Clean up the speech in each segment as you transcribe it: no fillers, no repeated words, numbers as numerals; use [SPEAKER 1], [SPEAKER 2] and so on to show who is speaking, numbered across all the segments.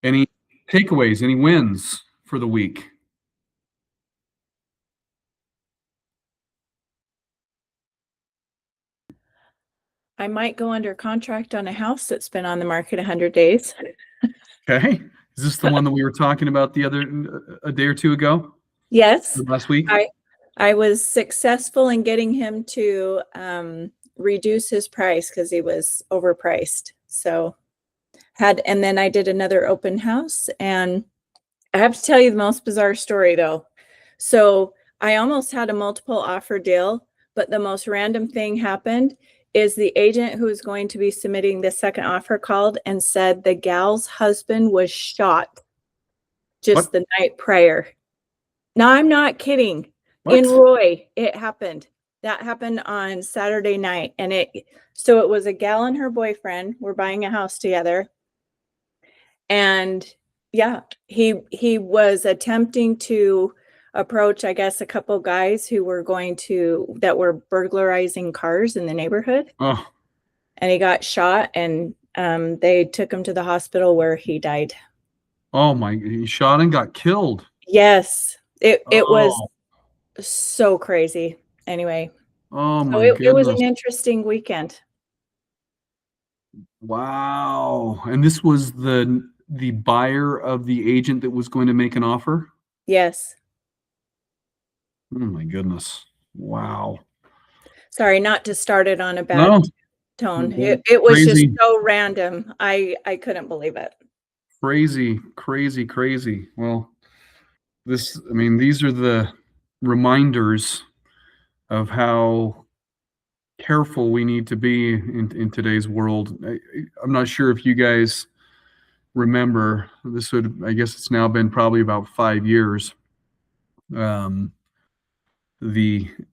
[SPEAKER 1] Any takeaways, any wins for the week?
[SPEAKER 2] I might go under contract on a house that's been on the market 100 days.
[SPEAKER 1] Okay. Is this the one that we were talking about a day or two ago?
[SPEAKER 2] Yes.
[SPEAKER 1] Last week?
[SPEAKER 2] I was successful in getting him to reduce his price because he was overpriced. So and then I did another open house, and I have to tell you the most bizarre story though. So I almost had a multiple offer deal, but the most random thing happened is the agent who was going to be submitting the second offer called and said the gal's husband was shot just the night prior. No, I'm not kidding. In Roy, it happened. That happened on Saturday night. And so it was a gal and her boyfriend were buying a house together. And yeah, he was attempting to approach, I guess, a couple guys who were that were burglarizing cars in the neighborhood.
[SPEAKER 1] Oh.
[SPEAKER 2] And he got shot, and they took him to the hospital where he died.
[SPEAKER 1] Oh my, he shot and got killed.
[SPEAKER 2] Yes. It was so crazy. Anyway.
[SPEAKER 1] Oh my goodness.
[SPEAKER 2] It was an interesting weekend.
[SPEAKER 1] Wow. And this was the buyer of the agent that was going to make an offer?
[SPEAKER 2] Yes.
[SPEAKER 1] Oh my goodness. Wow.
[SPEAKER 2] Sorry, not to start it on a bad tone. It was
[SPEAKER 1] crazy.
[SPEAKER 2] Just so random. I couldn't believe it.
[SPEAKER 1] Crazy, crazy, crazy. Well, these are the reminders of how careful we need to be in today's world. I'm not sure if you guys remember, I guess it's now been probably about 5 years. The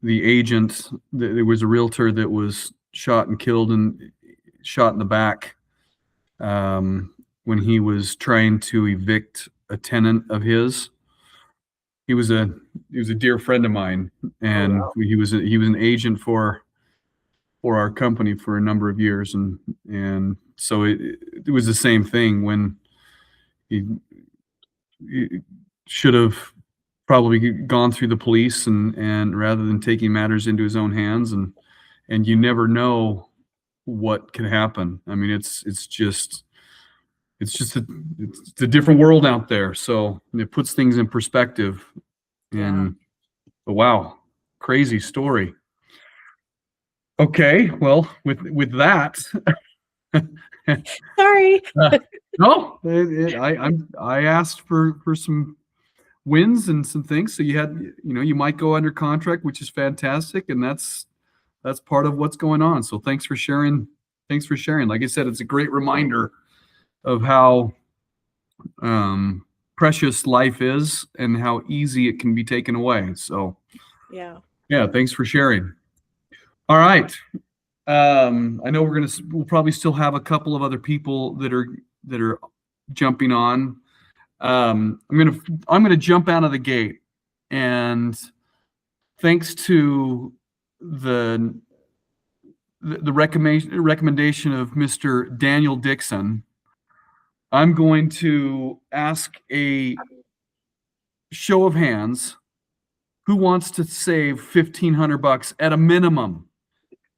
[SPEAKER 1] agent, there was a realtor that was shot and killed and shot in the back when he was trying to evict a tenant of his. He was a dear friend of mine, and he was an agent for our company for a number of years, and so it was the same thing when he should have probably gone through the police and rather than taking matters into his own hands, and you never know what can happen. I mean, it's just a different world out there. So it puts things in perspective. And wow, crazy story. Okay, well, with that,
[SPEAKER 2] sorry.
[SPEAKER 1] No, I asked for some wins and some things. So you might go under contract, which is fantastic, and that's part of what's going on. So thanks for sharing. Like I said, it's a great reminder of how precious life is and how easy it can be taken away. So yeah, thanks for sharing. All right. I know we'll probably still have a couple of other people that are jumping on. I'm gonna jump out of the gate, and thanks to the recommendation of Mr. Daniel Dixon, I'm going to ask a show of hands who wants to save $1,500 at a minimum,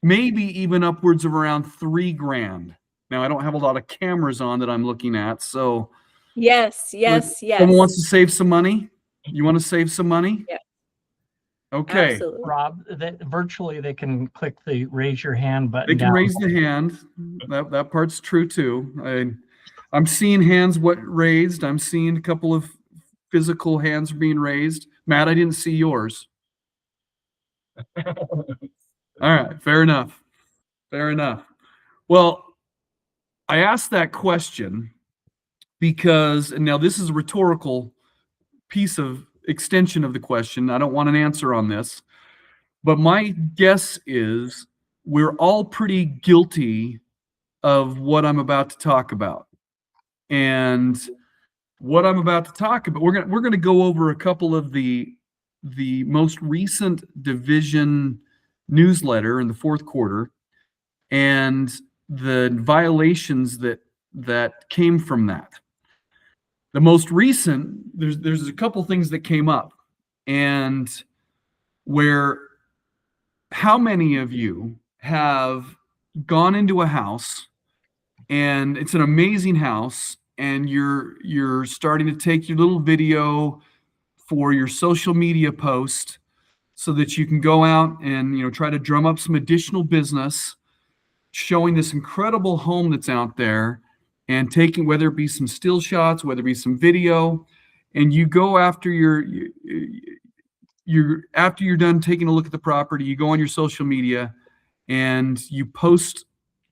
[SPEAKER 1] maybe even upwards of around $3,000. Now, I don't have a lot of cameras on that I'm looking at, so
[SPEAKER 2] yes.
[SPEAKER 1] Someone wants to save some money? You want to save some money?
[SPEAKER 2] Yeah.
[SPEAKER 1] Okay.
[SPEAKER 2] Absolutely.
[SPEAKER 3] Rob, virtually they can click the raise your hand button.
[SPEAKER 1] They can raise the hand. That part's true too. I'm seeing hands raised. I'm seeing a couple of physical hands being raised. Matt, I didn't see yours. All right, fair enough. Well, I asked that question because, and now this is a rhetorical piece of extension of the question. I don't want an answer on this, but my guess is we're all pretty guilty of what I'm about to talk about. And what I'm about to talk about, we're going to go over a couple of the most recent division newsletter in the fourth quarter and the violations that came from that. The most recent, there's a couple things that came up, and how many of you have gone into a house and it's an amazing house, and you're starting to take your little video for your social media post so that you can go out and try to drum up some additional business, showing this incredible home that's out there, and taking, whether it be some still shots, whether it be some video, and you go after after you're done taking a look at the property, you go on your social media and you post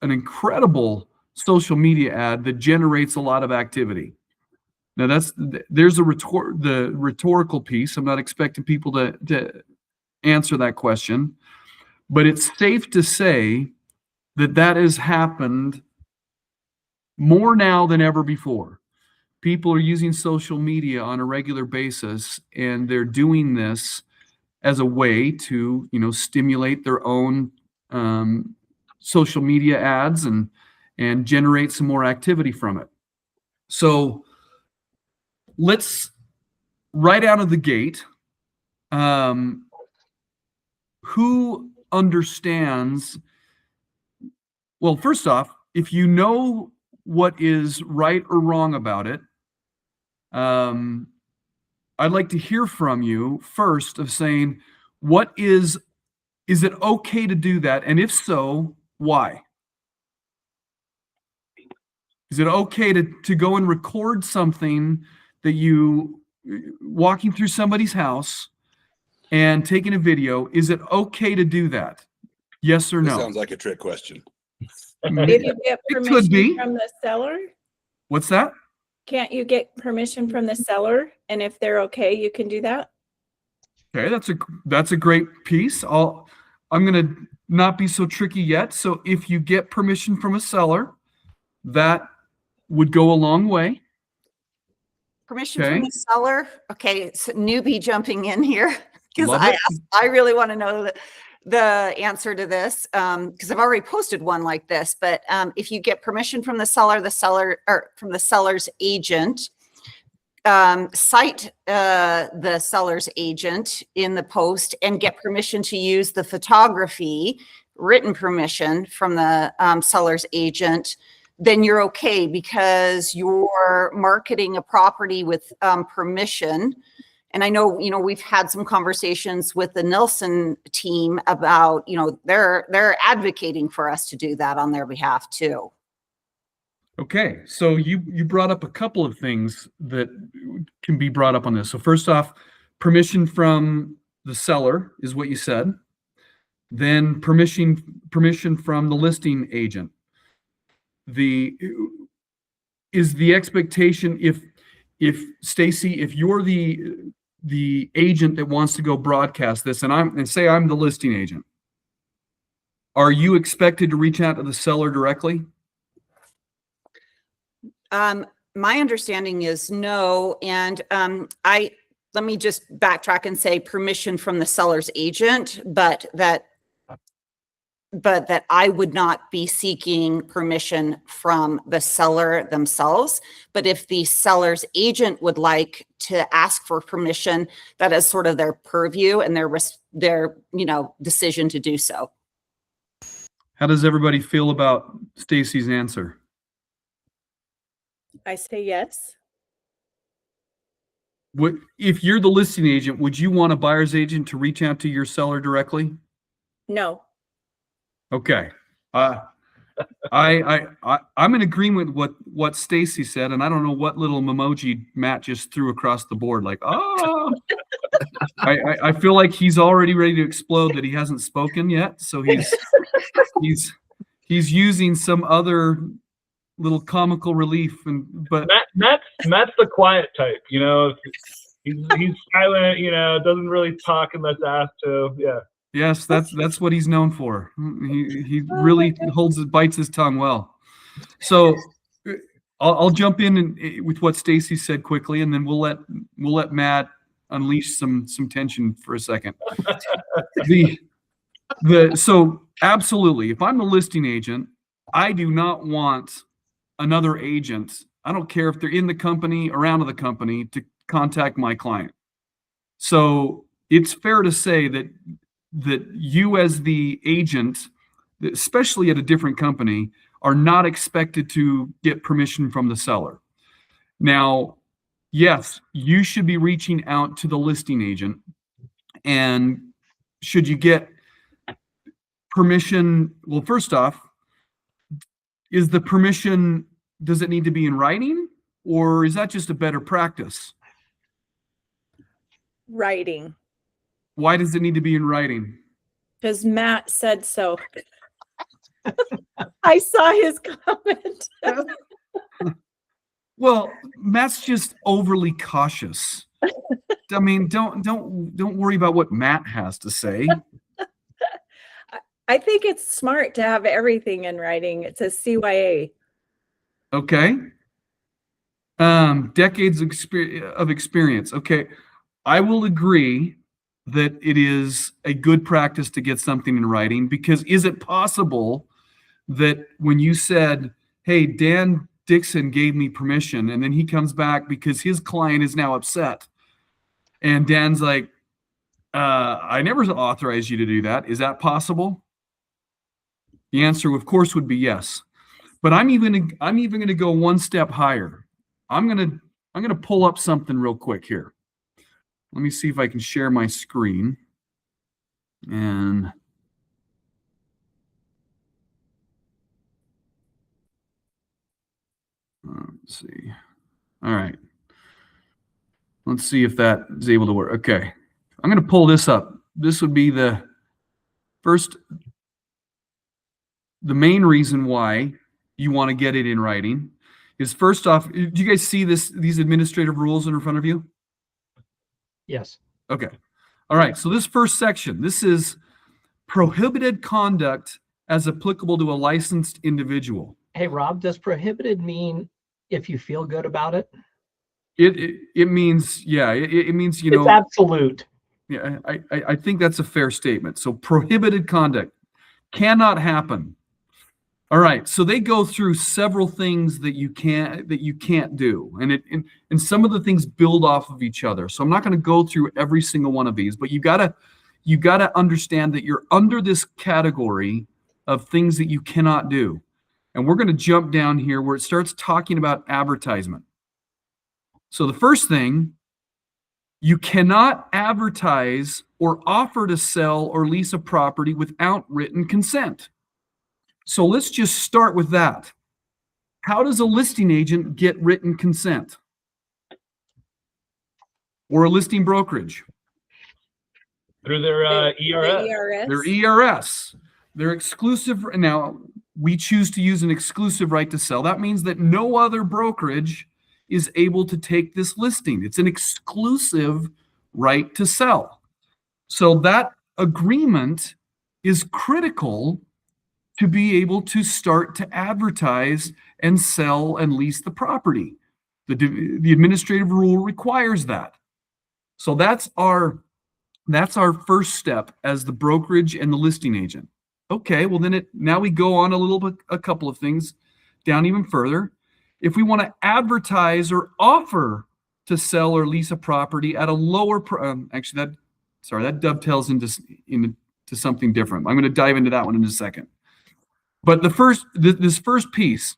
[SPEAKER 1] an incredible social media ad that generates a lot of activity. Now there's the rhetorical piece. I'm not expecting people to answer that question, but it's safe to say that has happened more now than ever before. People are using social media on a regular basis, and they're doing this as a way to, stimulate their own social media ads and generate some more activity from it. So let's, right out of the gate, who understands? Well, first off, if you know what is right or wrong about it, I'd like to hear from you first of saying, is it okay to do that? And if so, why? Is it okay to go and record something that you walking through somebody's house and taking a video? Is it okay to do that? Yes or no?
[SPEAKER 4] This sounds like a trick question.
[SPEAKER 2] If you get permission from the seller,
[SPEAKER 1] What's that?
[SPEAKER 2] can't you get permission from the seller? And if they're okay, you can do that?
[SPEAKER 1] Okay, that's a great piece. I'm gonna not be so tricky yet. So if you get permission from a seller, that would go a long way.
[SPEAKER 5] Permission from the seller. Okay, so newbie jumping in here because I really want to know the answer to this because I've already posted one like this. But if you get permission from the seller or from the seller's agent, cite the seller's agent in the post and get permission to use the photography, written permission from the seller's agent, then you're okay because you're marketing a property with permission. And I know, we've had some conversations with the Nilsson team about, they're advocating for us to do that on their behalf too.
[SPEAKER 1] Okay, so you brought up a couple of things that can be brought up on this. So first off, permission from the seller is what you said. Then permission from the listing agent. Is the expectation, if Stacy, if you're the agent that wants to go broadcast this, and say I'm the listing agent, are you expected to reach out to the seller directly?
[SPEAKER 5] My understanding is no. And let me just backtrack and say permission from the seller's agent, but that I would not be seeking permission from the seller themselves. But if the seller's agent would like to ask for permission, that is sort of their purview and their decision to do so.
[SPEAKER 1] How does everybody feel about Stacy's answer?
[SPEAKER 2] I say yes.
[SPEAKER 1] If you're the listing agent, would you want a buyer's agent to reach out to your seller directly?
[SPEAKER 2] No.
[SPEAKER 1] Okay. I'm in agreement with what Stacy said, and I don't know what little emoji Matt just threw across the board. Like, oh, I feel like he's already ready to explode that he hasn't spoken yet. So he's using some other little comical relief, but
[SPEAKER 6] Matt's the quiet type, he's silent, doesn't really talk unless asked to. Yeah.
[SPEAKER 1] Yes, that's what he's known for. He really bites his tongue well. So I'll jump in with what Stacy said quickly, and then we'll let Matt unleash some tension for a second. So absolutely, if I'm the listing agent, I do not want another agent I don't care if they're in the company or out of the company, to contact my client. So it's fair to say that you as the agent, especially at a different company, are not expected to get permission from the seller. Now, yes, you should be reaching out to the listing agent, and should you get permission, well, first off, is the permission, does it need to be in writing, or is that just a better practice?
[SPEAKER 2] Writing,
[SPEAKER 1] Why does it need to be in writing?
[SPEAKER 2] because Matt said so. I saw his comment.
[SPEAKER 1] Well, Matt's just overly cautious. I mean, don't worry about what Matt has to say.
[SPEAKER 2] I think it's smart to have everything in writing. It says CYA.
[SPEAKER 1] Okay. Decades of experience. Okay. I will agree that it is a good practice to get something in writing, because is it possible that when you said, hey, Dan Dixon gave me permission, and then he comes back because his client is now upset, and Dan's like, I never authorized you to do that. Is that possible? The answer, of course, would be yes. But I'm even going to go one step higher. I'm going to pull up something real quick here. Let me see if I can share my screen. And let's see. All right. Let's see if that is able to work. Okay. I'm going to pull this up. This would be the main reason why you want to get it in writing is, first off, do you guys see these administrative rules in front of you?
[SPEAKER 3] Yes.
[SPEAKER 1] Okay. All right. So this first section, this is prohibited conduct as applicable to a licensed individual.
[SPEAKER 3] Hey, Rob, does prohibited mean if you feel good about it?
[SPEAKER 1] It means, yeah, it means,
[SPEAKER 3] It's absolute.
[SPEAKER 1] Yeah, I think that's a fair statement. So prohibited conduct cannot happen. All right, so they go through several things that you can't do, and some of the things build off of each other. So I'm not going to go through every single one of these, but you gotta understand that you're under this category of things that you cannot do. And we're going to jump down here where it starts talking about advertisement. So the first thing, you cannot advertise or offer to sell or lease a property without written consent. So let's just start with that. How does a listing agent get written consent? Or a listing brokerage?
[SPEAKER 6] Through their ERS.
[SPEAKER 1] Their ERS. Their exclusive. Now, we choose to use an exclusive right to sell. That means that no other brokerage is able to take this listing. It's an exclusive right to sell. So that agreement is critical to be able to start to advertise and sell and lease the property. The administrative rule requires that. So that's our first step as the brokerage and the listing agent. Okay, well then now we go on a couple of things down even further. If we want to advertise or offer to sell or lease a property at a lower that dovetails into something different. I'm going to dive into that one in a second. But this first piece,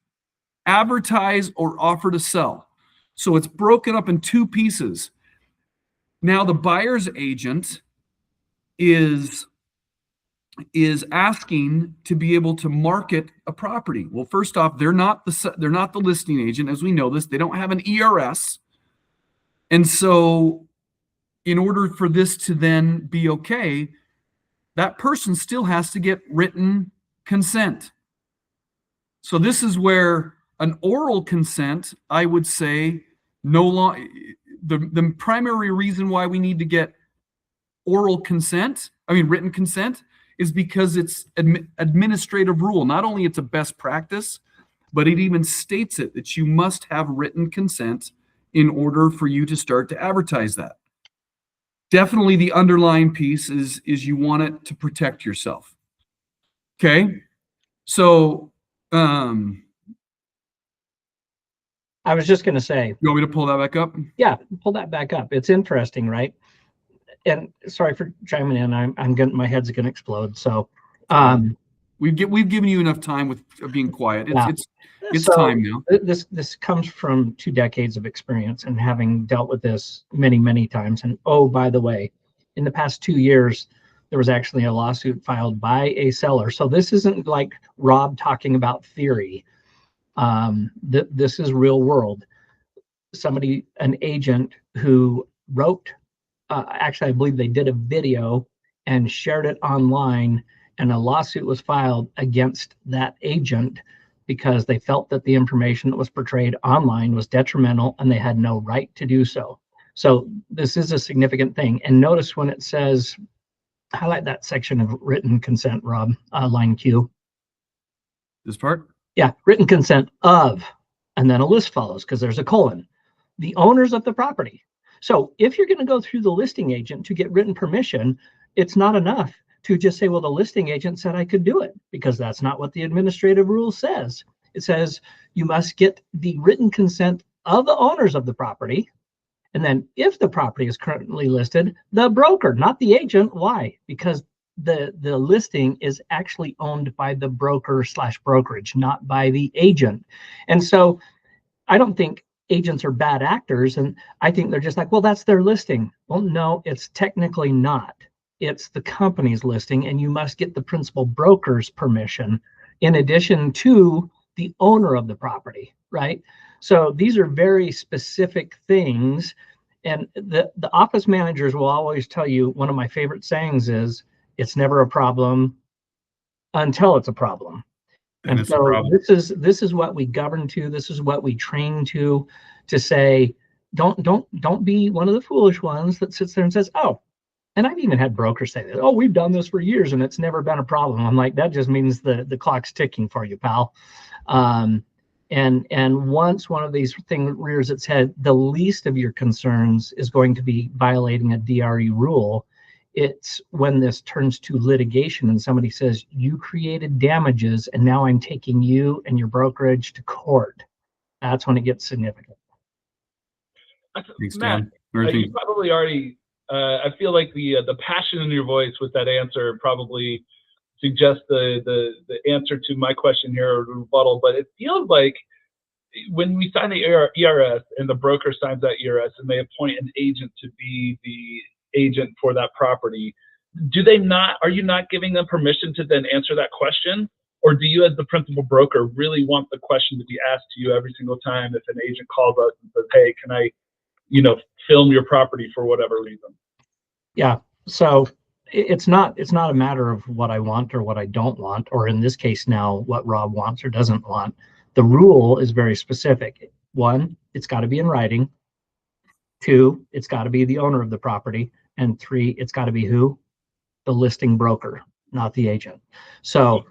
[SPEAKER 1] advertise or offer to sell. So it's broken up in two pieces. Now the buyer's agent is asking to be able to market a property. Well, first off, they're not the listing agent, as we know this. They don't have an ERS. And so in order for this to then be okay, that person still has to get written consent. So this is where an oral consent, I would say, no longer, the primary reason why we need to get written consent, is because it's administrative rule. Not only it's a best practice, but it even states it that you must have written consent in order for you to start to advertise that. Definitely the underlying piece is you want it to protect yourself. Okay, so
[SPEAKER 3] I was just going to say,
[SPEAKER 1] You want me to pull that back up?
[SPEAKER 3] yeah, pull that back up. It's interesting, right? And sorry for chiming in. I'm getting, my head's going to explode. So,
[SPEAKER 1] we've given you enough time with being quiet.
[SPEAKER 3] Yeah.
[SPEAKER 1] It's
[SPEAKER 3] so
[SPEAKER 1] time now.
[SPEAKER 3] This comes from 2 decades of experience and having dealt with this many, many times. And oh, by the way, in the past 2 years, there was actually a lawsuit filed by a seller. So this isn't like Rob talking about theory. This is real world. Somebody, an agent who wrote, actually, I believe they did a video and shared it online, and a lawsuit was filed against that agent because they felt that the information that was portrayed online was detrimental and they had no right to do so. So this is a significant thing. And notice when it says, highlight that section of written consent, Rob, line Q.
[SPEAKER 1] This part?
[SPEAKER 3] Yeah, written consent of, and then a list follows because there's a colon. The owners of the property. So if you're going to go through the listing agent to get written permission, it's not enough to just say, well, the listing agent said I could do it, because that's not what the administrative rule says. It says you must get the written consent of the owners of the property. And then if the property is currently listed, the broker, not the agent. Why? Because the listing is actually owned by the broker / brokerage, not by the agent. And so I don't think agents are bad actors. And I think they're just like, well, that's their listing. Well, no, it's technically not. It's the company's listing, and you must get the principal broker's permission in addition to the owner of the property, right? So these are very specific things. And the office managers will always tell you, one of my favorite sayings is, it's never a problem until it's a problem. And so this is what we govern to. This is what we train to say, don't be one of the foolish ones that sits there and says, oh, and I've even had brokers say that, oh, we've done this for years and it's never been a problem. I'm like, that just means the clock's ticking for you, pal. And once one of these things rears its head, the least of your concerns is going to be violating a DRE rule. It's when this turns to litigation and somebody says, you created damages and now I'm taking you and your brokerage to court. That's when it gets significant.
[SPEAKER 1] Thanks,
[SPEAKER 6] Matt,
[SPEAKER 1] Dan.
[SPEAKER 6] you probably already, I feel like the passion in your voice with that answer probably suggests the answer to my question here, or rebuttal, but it feels like when we sign the ERS and the broker signs that ERS and they appoint an agent to be the agent for that property, are you not giving them permission to then answer that question? Or do you, as the principal broker, really want the question to be asked to you every single time if an agent calls us and says, hey, can I, film your property for whatever reason?
[SPEAKER 3] Yeah. So it's not a matter of what I want or what I don't want, or in this case now, what Rob wants or doesn't want. The rule is very specific. 1, it's got to be in writing. 2, it's got to be the owner of the property. And 3, it's got to be who? The listing broker, not the agent. So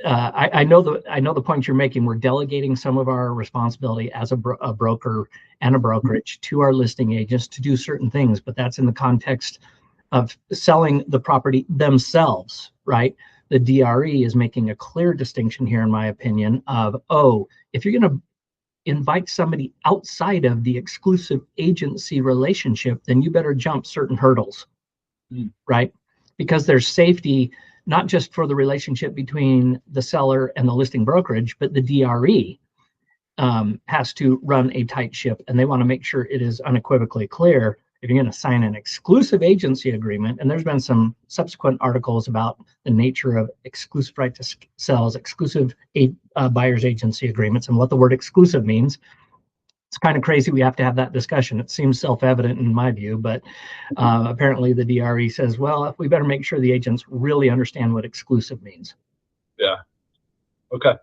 [SPEAKER 3] I know the point you're making. We're delegating some of our responsibility as a broker and a brokerage to our listing agents to do certain things, but that's in the context of selling the property themselves, right? The DRE is making a clear distinction here, in my opinion, of, oh, if you're going to invite somebody outside of the exclusive agency relationship, then you better jump certain hurdles, right? Because there's safety, not just for the relationship between the seller and the listing brokerage, but the DRE has to run a tight ship, and they want to make sure it is unequivocally clear. If you're going to sign an exclusive agency agreement, and there's been some subsequent articles about the nature of exclusive right to sell, exclusive buyer's agency agreements, and what the word exclusive means. It's kind of crazy we have to have that discussion. It seems self-evident in my view, but apparently the DRE says, well, we better make sure the agents really understand what exclusive means.
[SPEAKER 6] Yeah. Okay.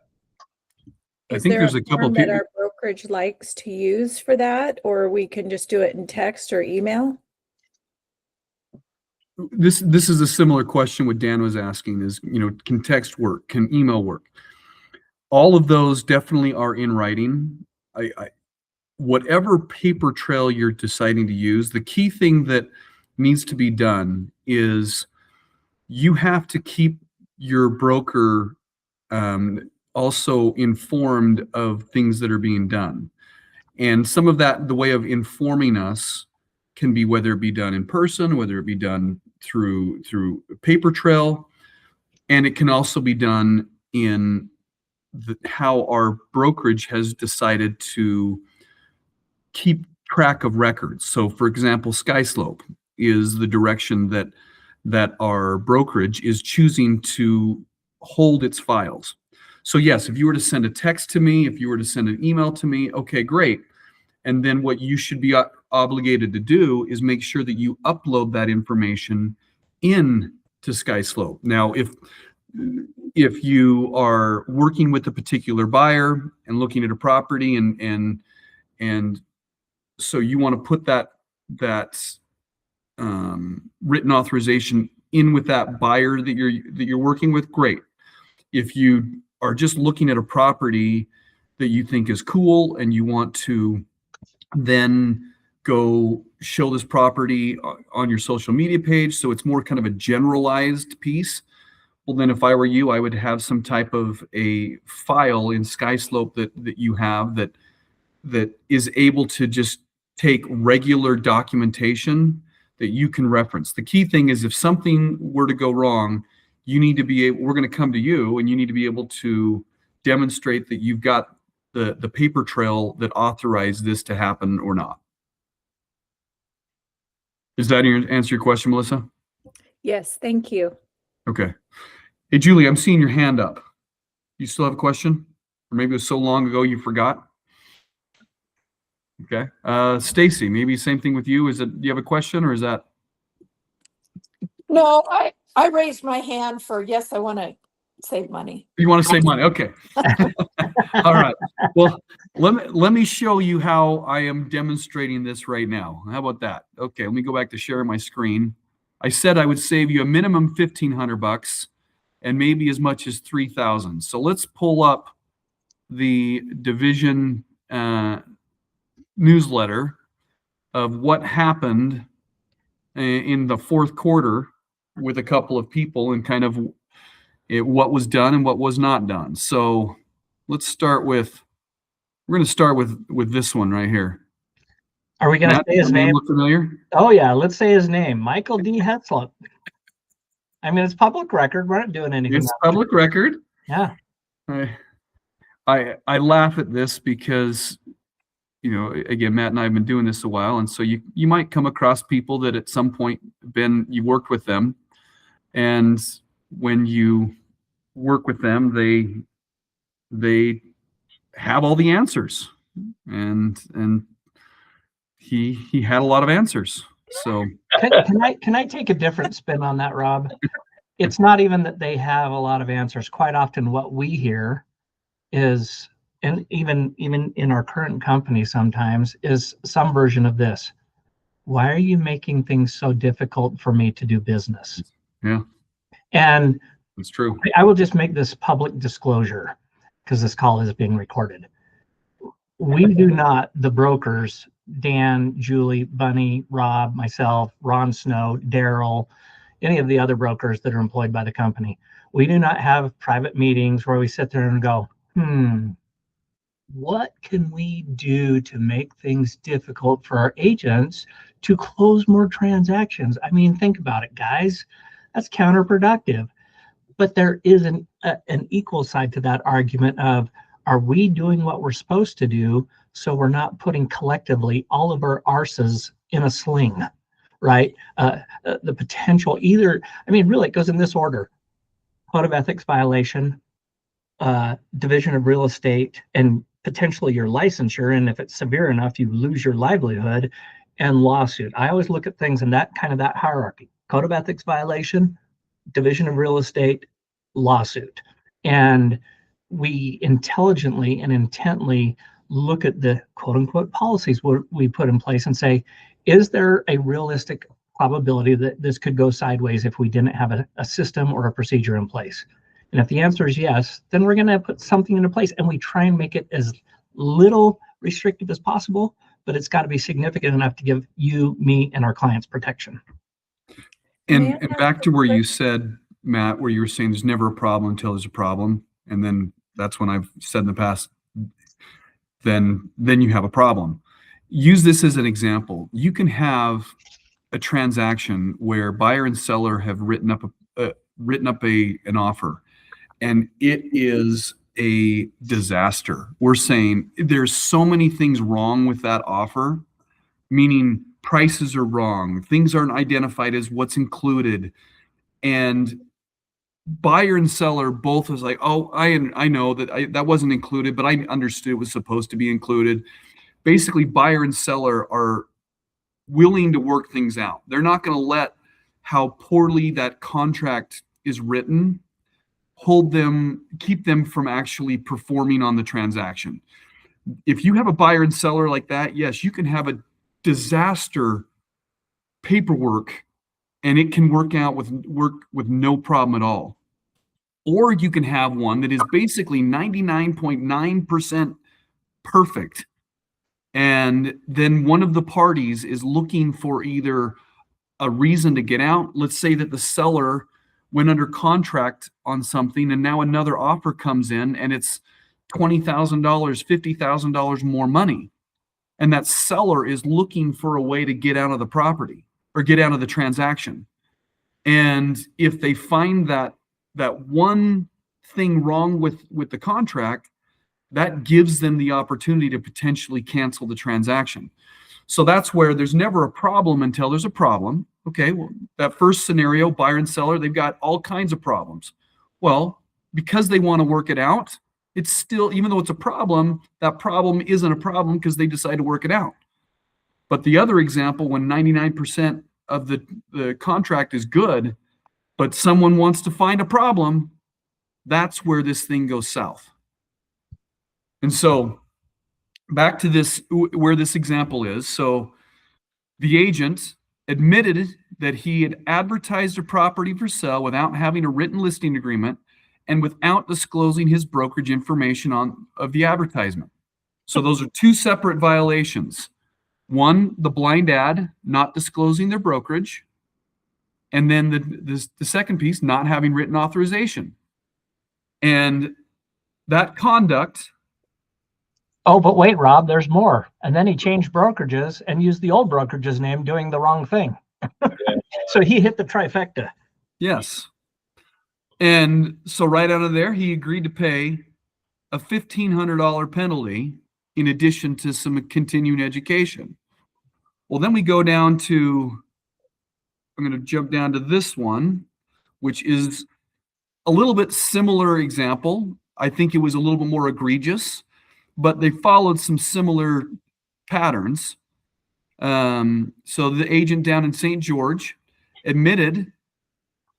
[SPEAKER 1] I think there's a couple of
[SPEAKER 2] people that our brokerage likes to use for that, or we can just do it in text or email.
[SPEAKER 1] This is a similar question what Dan was asking is, can text work? Can email work? All of those definitely are in writing. Whatever paper trail you're deciding to use, the key thing that needs to be done is you have to keep your broker also informed of things that are being done. And some of that, the way of informing us, can be whether it be done in person, whether it be done through a paper trail, and it can also be done in how our brokerage has decided to keep track of records. So, for example, SkySlope is the direction that our brokerage is choosing to hold its files. So yes, if you were to send a text to me, if you were to send an email to me, okay, great. And then what you should be obligated to do is make sure that you upload that information in to SkySlope. Now, if you are working with a particular buyer and looking at a property and so you want to put that written authorization in with that buyer that you're working with, great. If you are just looking at a property that you think is cool and you want to then go show this property on your social media page, so it's more kind of a generalized piece, well, then if I were you, I would have some type of a file in SkySlope that you have that is able to just take regular documentation that you can reference. The key thing is if something were to go wrong, you need to be able, we're going to come to you and you need to be able to demonstrate that you've got the paper trail that authorized this to happen or not. Does that answer your question, Melissa?
[SPEAKER 2] Yes, thank you.
[SPEAKER 1] Okay. Hey, Julie, I'm seeing your hand up. You still have a question? Or maybe it was so long ago you forgot? Okay. Stacy, maybe same thing with you. Do you have a question or is that?
[SPEAKER 4] No, I raised my hand for, yes, I want to save money.
[SPEAKER 1] You want to save money? Okay. All right. Well, let me show you how I am demonstrating this right now. How about that? Okay, let me go back to sharing my screen. I said I would save you a minimum $1,500 and maybe as much as $3,000. So let's pull up the division newsletter of what happened in the fourth quarter with a couple of people and kind of what was done and what was not done. So let's start with, we're going to start with this one right here.
[SPEAKER 3] Are we going to say his name?
[SPEAKER 1] Look familiar?
[SPEAKER 3] Oh yeah, let's say his name, Michael D. Hetzlip. I mean, it's public record. We're not doing anything.
[SPEAKER 1] It's public record.
[SPEAKER 3] Yeah.
[SPEAKER 1] I laugh at this because, you know, again, Matt and I have been doing this a while, and so you might come across people that at some point you worked with them, and when you work with them, they have all the answers, and he had a lot of answers. So
[SPEAKER 3] can I take a different spin on that, Rob? It's not even that they have a lot of answers. Quite often what we hear is, and even in our current company sometimes, is some version of this. Why are you making things so difficult for me to do business?
[SPEAKER 1] Yeah.
[SPEAKER 3] And
[SPEAKER 1] that's true.
[SPEAKER 3] I will just make this public disclosure because this call is being recorded. We do not, the brokers, Dan, Julie, Bunny, Rob, myself, Ron Snow, Daryl, any of the other brokers that are employed by the company, we do not have private meetings where we sit there and go, what can we do to make things difficult for our agents to close more transactions? I mean, think about it, guys. That's counterproductive. But there is an equal side to that argument of, are we doing what we're supposed to do so we're not putting collectively all of our arses in a sling, right? The potential either, I mean, really, it goes in this order: code of ethics violation, division of real estate, and potentially your licensure. And if it's severe enough, you lose your livelihood, and lawsuit. I always look at things in that hierarchy: code of ethics violation, division of real estate, lawsuit. And we intelligently and intently look at the quote unquote policies we put in place and say, is there a realistic probability that this could go sideways if we didn't have a system or a procedure in place? And if the answer is yes, then we're going to put something into place, and we try and make it as little restrictive as possible, but it's got to be significant enough to give you, me, and our clients protection.
[SPEAKER 1] And back to where you said, Matt, where you were saying there's never a problem until there's a problem. And then that's when I've said in the past, then you have a problem. Use this as an example. You can have a transaction where buyer and seller have written up an offer, and it is a disaster. We're saying there's so many things wrong with that offer, meaning prices are wrong, things aren't identified as what's included, and buyer and seller both was like, oh, I know that that wasn't included, but I understood it was supposed to be included. Basically, buyer and seller are willing to work things out. They're not going to let how poorly that contract is written keep them from actually performing on the transaction. If you have a buyer and seller like that, yes, you can have a disaster paperwork and it can work with no problem at all. Or you can have one that is basically 99.9% perfect. And then one of the parties is looking for either a reason to get out. Let's say that the seller went under contract on something and now another offer comes in and it's $20,000, $50,000 more money. And that seller is looking for a way to get out of the property or get out of the transaction. And if they find that one thing wrong with the contract, that gives them the opportunity to potentially cancel the transaction. So that's where there's never a problem until there's a problem. Okay, well, that first scenario, buyer and seller, they've got all kinds of problems. Well, because they want to work it out, it's still, even though it's a problem, that problem isn't a problem because they decide to work it out. But the other example, when 99% of the contract is good, but someone wants to find a problem, that's where this thing goes south. And so back to this, where this example is. So the agent admitted that he had advertised a property for sale without having a written listing agreement and without disclosing his brokerage information of the advertisement. So those are two separate violations. One, the blind ad, not disclosing their brokerage. And then the second piece, not having written authorization. And that conduct.
[SPEAKER 3] Oh, but wait, Rob, there's more. And then he changed brokerages and used the old brokerage's name doing the wrong thing. So he hit the trifecta.
[SPEAKER 1] Yes. And so right out of there, he agreed to pay a $1,500 penalty in addition to some continuing education. Well, then we go down to, I'm going to jump down to this one, which is a little bit similar example. I think it was a little bit more egregious, but they followed some similar patterns. So the agent down in St. George admitted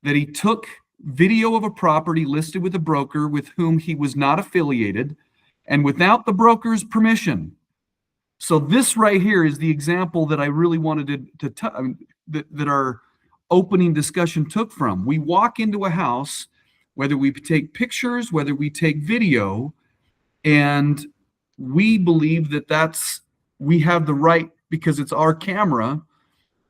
[SPEAKER 1] that he took video of a property listed with a broker with whom he was not affiliated and without the broker's permission. So this right here is the example that I really wanted that our opening discussion took from. We walk into a house, whether we take pictures, whether we take video, and we believe that we have the right, because it's our camera,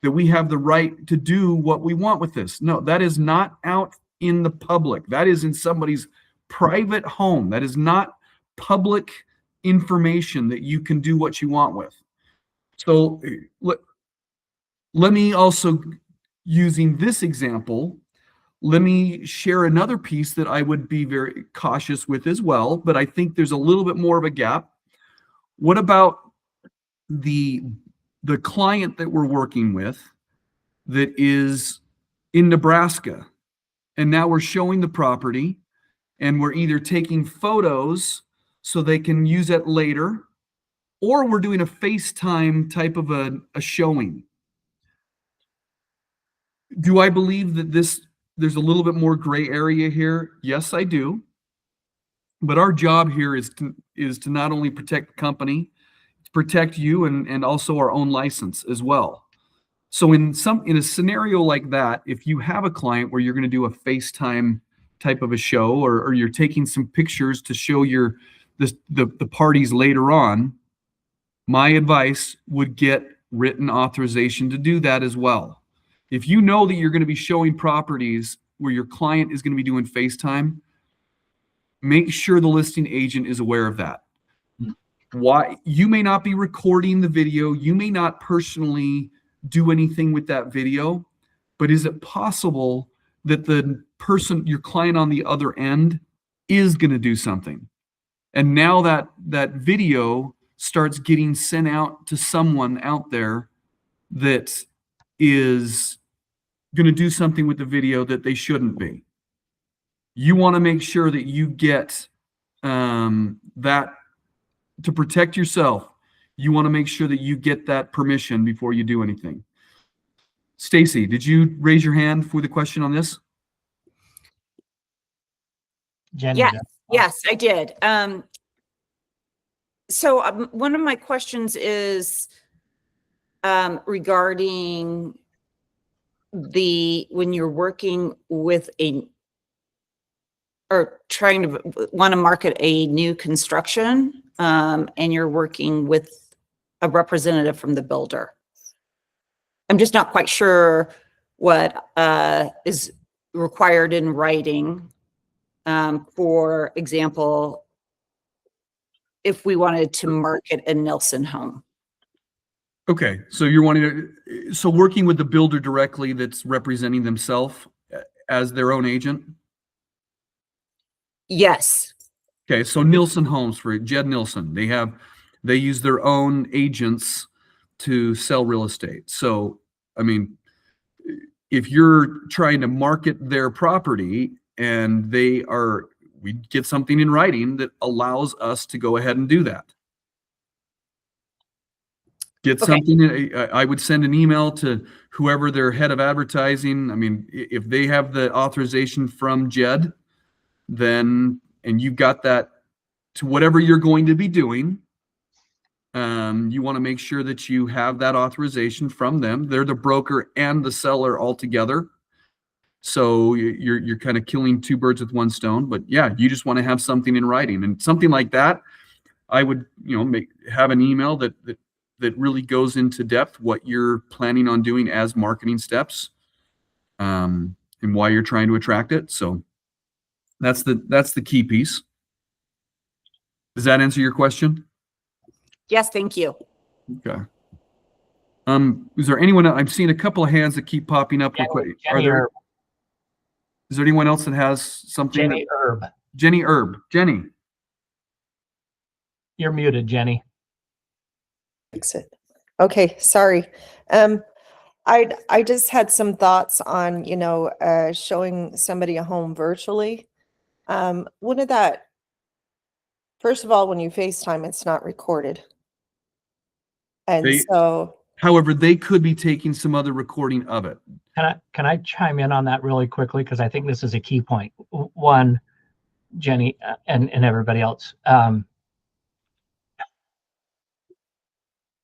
[SPEAKER 1] that we have the right to do what we want with this. No, that is not out in the public. That is in somebody's private home. That is not public information that you can do what you want with. So let me also, using this example, let me share another piece that I would be very cautious with as well, but I think there's a little bit more of a gap. What about the client that we're working with that is in Nebraska, and now we're showing the property and we're either taking photos so they can use it later, or we're doing a FaceTime type of a showing? Do I believe that there's a little bit more gray area here? Yes, I do. But our job here is to not only protect the company, to protect you and also our own license as well. So in a scenario like that, if you have a client where you're going to do a FaceTime type of a show, or you're taking some pictures to show the parties later on, my advice would get written authorization to do that as well. If you know that you're going to be showing properties where your client is going to be doing FaceTime, make sure the listing agent is aware of that. why you may not be recording the video, you may not personally do anything with that video, but is it possible that the person, your client on the other end, is going to do something? And now that video starts getting sent out to someone out there that is going to do something with the video that they shouldn't be. You want to make sure that you get that to protect yourself. You want to make sure that you get that permission before you do anything. Stacy, did you raise your hand for the question on this?
[SPEAKER 3] Jenny,
[SPEAKER 5] Yes, I did. So one of my questions is regarding when you're working with or trying to want to market a new construction, and you're working with a representative from the builder. I'm just not quite sure what is required in writing. For example, if we wanted to market a Nelson home.
[SPEAKER 1] Okay, so you're wanting to, so working with the builder directly that's representing themselves as their own agent?
[SPEAKER 5] Yes.
[SPEAKER 1] Okay, so Nilsson Homes, for Jed Nilsson, they use their own agents to sell real estate. So, I mean, if you're trying to market their property and we get something in writing that allows us to go ahead and do that. Get something, I would send an email to whoever their head of advertising. I mean, if they have the authorization from Jed, then, and you've got that to whatever you're going to be doing, you want to make sure that you have that authorization from them. They're the broker and the seller all together. So you're kind of killing two birds with one stone. But yeah, you just want to have something in writing, and something like that, I would, have an email that really goes into depth what you're planning on doing as marketing steps, and why you're trying to attract it. So that's the key piece. Does that answer your question?
[SPEAKER 5] Yes, thank you.
[SPEAKER 1] Okay. Is there anyone? I've seen a couple of hands that keep popping up. Is there anyone else that has something?
[SPEAKER 3] Jenny Erb.
[SPEAKER 1] Jenny Erb. Jenny.
[SPEAKER 3] You're muted, Jenny.
[SPEAKER 7] Exit. Okay, sorry. I just had some thoughts on, showing somebody a home virtually. Wouldn't that, first of all, when you FaceTime, it's not recorded. And
[SPEAKER 1] However, they could be taking some other recording of it.
[SPEAKER 3] Can I chime in on that really quickly? Because I think this is a key point. One, Jenny and everybody else.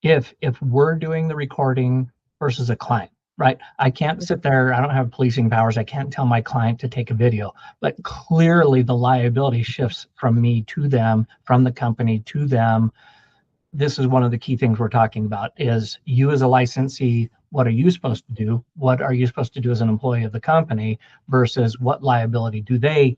[SPEAKER 3] If we're doing the recording versus a client, right? I can't sit there. I don't have policing powers. I can't tell my client to take a video, but clearly the liability shifts from me to them, from the company to them. This is one of the key things we're talking about is you as a licensee, what are you supposed to do? What are you supposed to do as an employee of the company versus what liability do they,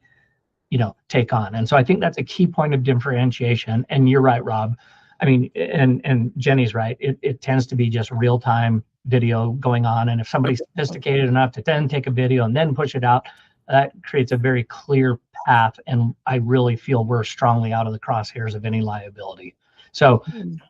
[SPEAKER 3] take on? And so I think that's a key point of differentiation. And you're right, Rob. I mean, and Jenny's right. It tends to be just real-time video going on. And if somebody's sophisticated enough to then take a video and then push it out, that creates a very clear path. And I really feel we're strongly out of the crosshairs of any liability. So,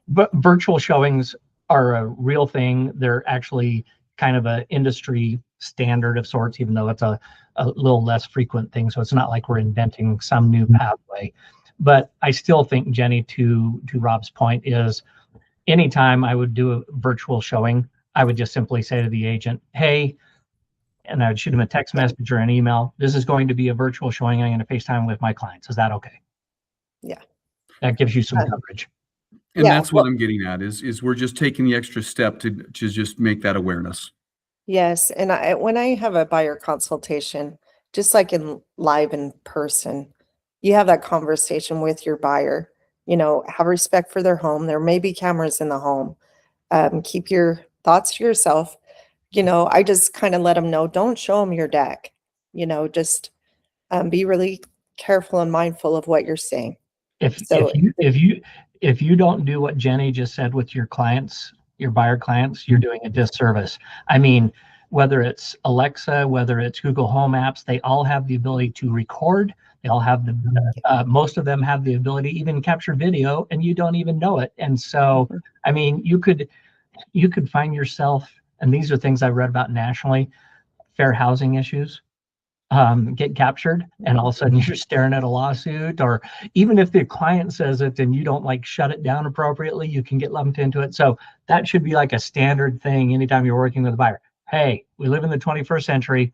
[SPEAKER 3] but virtual showings are a real thing. They're actually kind of an industry standard of sorts, even though it's a little less frequent thing. So it's not like we're inventing some new pathway. But I still think, Jenny, to Rob's point, is anytime I would do a virtual showing, I would just simply say to the agent, hey, and I would shoot him a text message or an email. This is going to be a virtual showing. I'm going to FaceTime with my clients. Is that okay?
[SPEAKER 7] Yeah.
[SPEAKER 3] That gives you some coverage.
[SPEAKER 1] And that's what I'm getting at is we're just taking the extra step to just make that awareness.
[SPEAKER 7] Yes. And when I have a buyer consultation, just like live in person, you have that conversation with your buyer, have respect for their home. There may be cameras in the home. Keep your thoughts to yourself. I just kind of let them know, don't show them your deck, just be really careful and mindful of what you're saying.
[SPEAKER 3] If if you don't do what Jenny just said with your clients, your buyer clients, you're doing a disservice. I mean, whether it's Alexa, whether it's Google Home apps, they all have the ability to record. They all have most of them have the ability to even capture video, and you don't even know it. And so, I mean, you could find yourself, and these are things I've read about nationally, fair housing issues get captured, and all of a sudden you're staring at a lawsuit. Or even if the client says it and you don't like shut it down appropriately, you can get lumped into it. So that should be like a standard thing anytime you're working with a buyer. Hey, we live in the 21st century.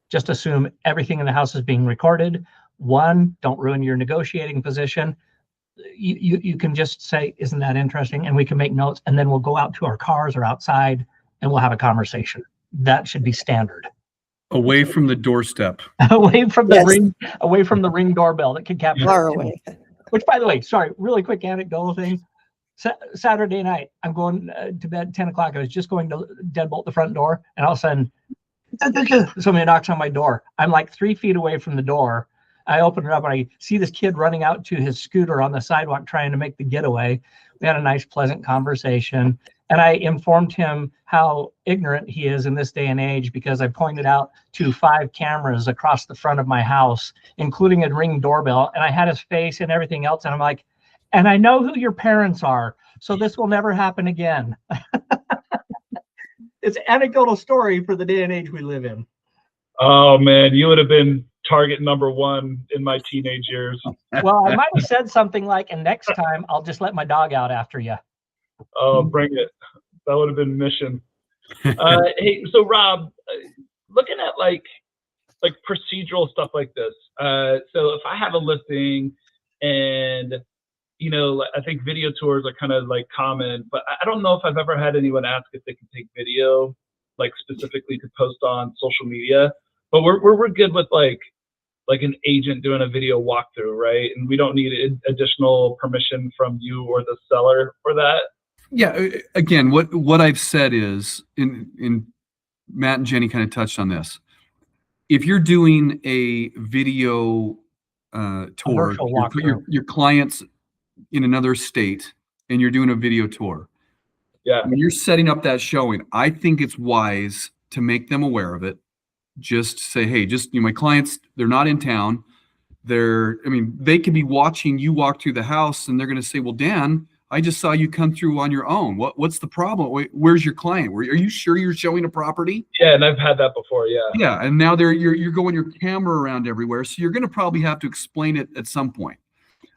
[SPEAKER 3] Just assume everything in the house is being recorded. One, don't ruin your negotiating position. You can just say, isn't that interesting? And we can make notes, and then we'll go out to our cars or outside and we'll have a conversation. That should be standard.
[SPEAKER 1] Away from the doorstep.
[SPEAKER 3] away from the
[SPEAKER 7] Yes.
[SPEAKER 3] ring, away from the ring doorbell that can capture.
[SPEAKER 7] Far away.
[SPEAKER 3] Which, by the way, sorry, really quick anecdotal thing. Saturday night, I'm going to bed at 10 o'clock. I was just going to deadbolt the front door, and all of a sudden, somebody knocks on my door. I'm like 3 feet away from the door. I open it up and I see this kid running out to his scooter on the sidewalk trying to make the getaway. We had a nice, pleasant conversation. And I informed him how ignorant he is in this day and age, because I pointed out to 5 cameras across the front of my house, including a Ring doorbell. And I had his face and everything else. And I'm like, and I know who your parents are, so this will never happen again. It's an anecdotal story for the day and age we live in.
[SPEAKER 6] Oh man, you would have been target number 1 in my teenage years.
[SPEAKER 3] Well, I might have said something like, and next time I'll just let my dog out after you.
[SPEAKER 6] Oh, bring it. That would have been mission. Hey, so Rob, looking at like procedural stuff like this. So if I have a listing, and you know, I think video tours are kind of like common, but I don't know if I've ever had anyone ask if they can take video, like specifically to post on social media. But we're good with like an agent doing a video walkthrough, right? And we don't need additional permission from you or the seller for that.
[SPEAKER 1] Yeah. Again, what I've said is, in Matt and Jenny kind of touched on this. If you're doing a video tour,
[SPEAKER 3] Commercial
[SPEAKER 1] you put
[SPEAKER 3] walkthrough.
[SPEAKER 1] your clients in another state and you're doing a video tour.
[SPEAKER 6] Yeah.
[SPEAKER 1] When you're setting up that showing, I think it's wise to make them aware of it. Just say, hey, my clients, they're not in town. They could be watching you walk through the house, and they're going to say, well, Dan, I just saw you come through on your own. What's the problem? Where's your client? Are you sure you're showing a property?
[SPEAKER 6] Yeah, and I've had that before. Yeah.
[SPEAKER 1] Yeah, and now you're going your camera around everywhere, so you're going to probably have to explain it at some point.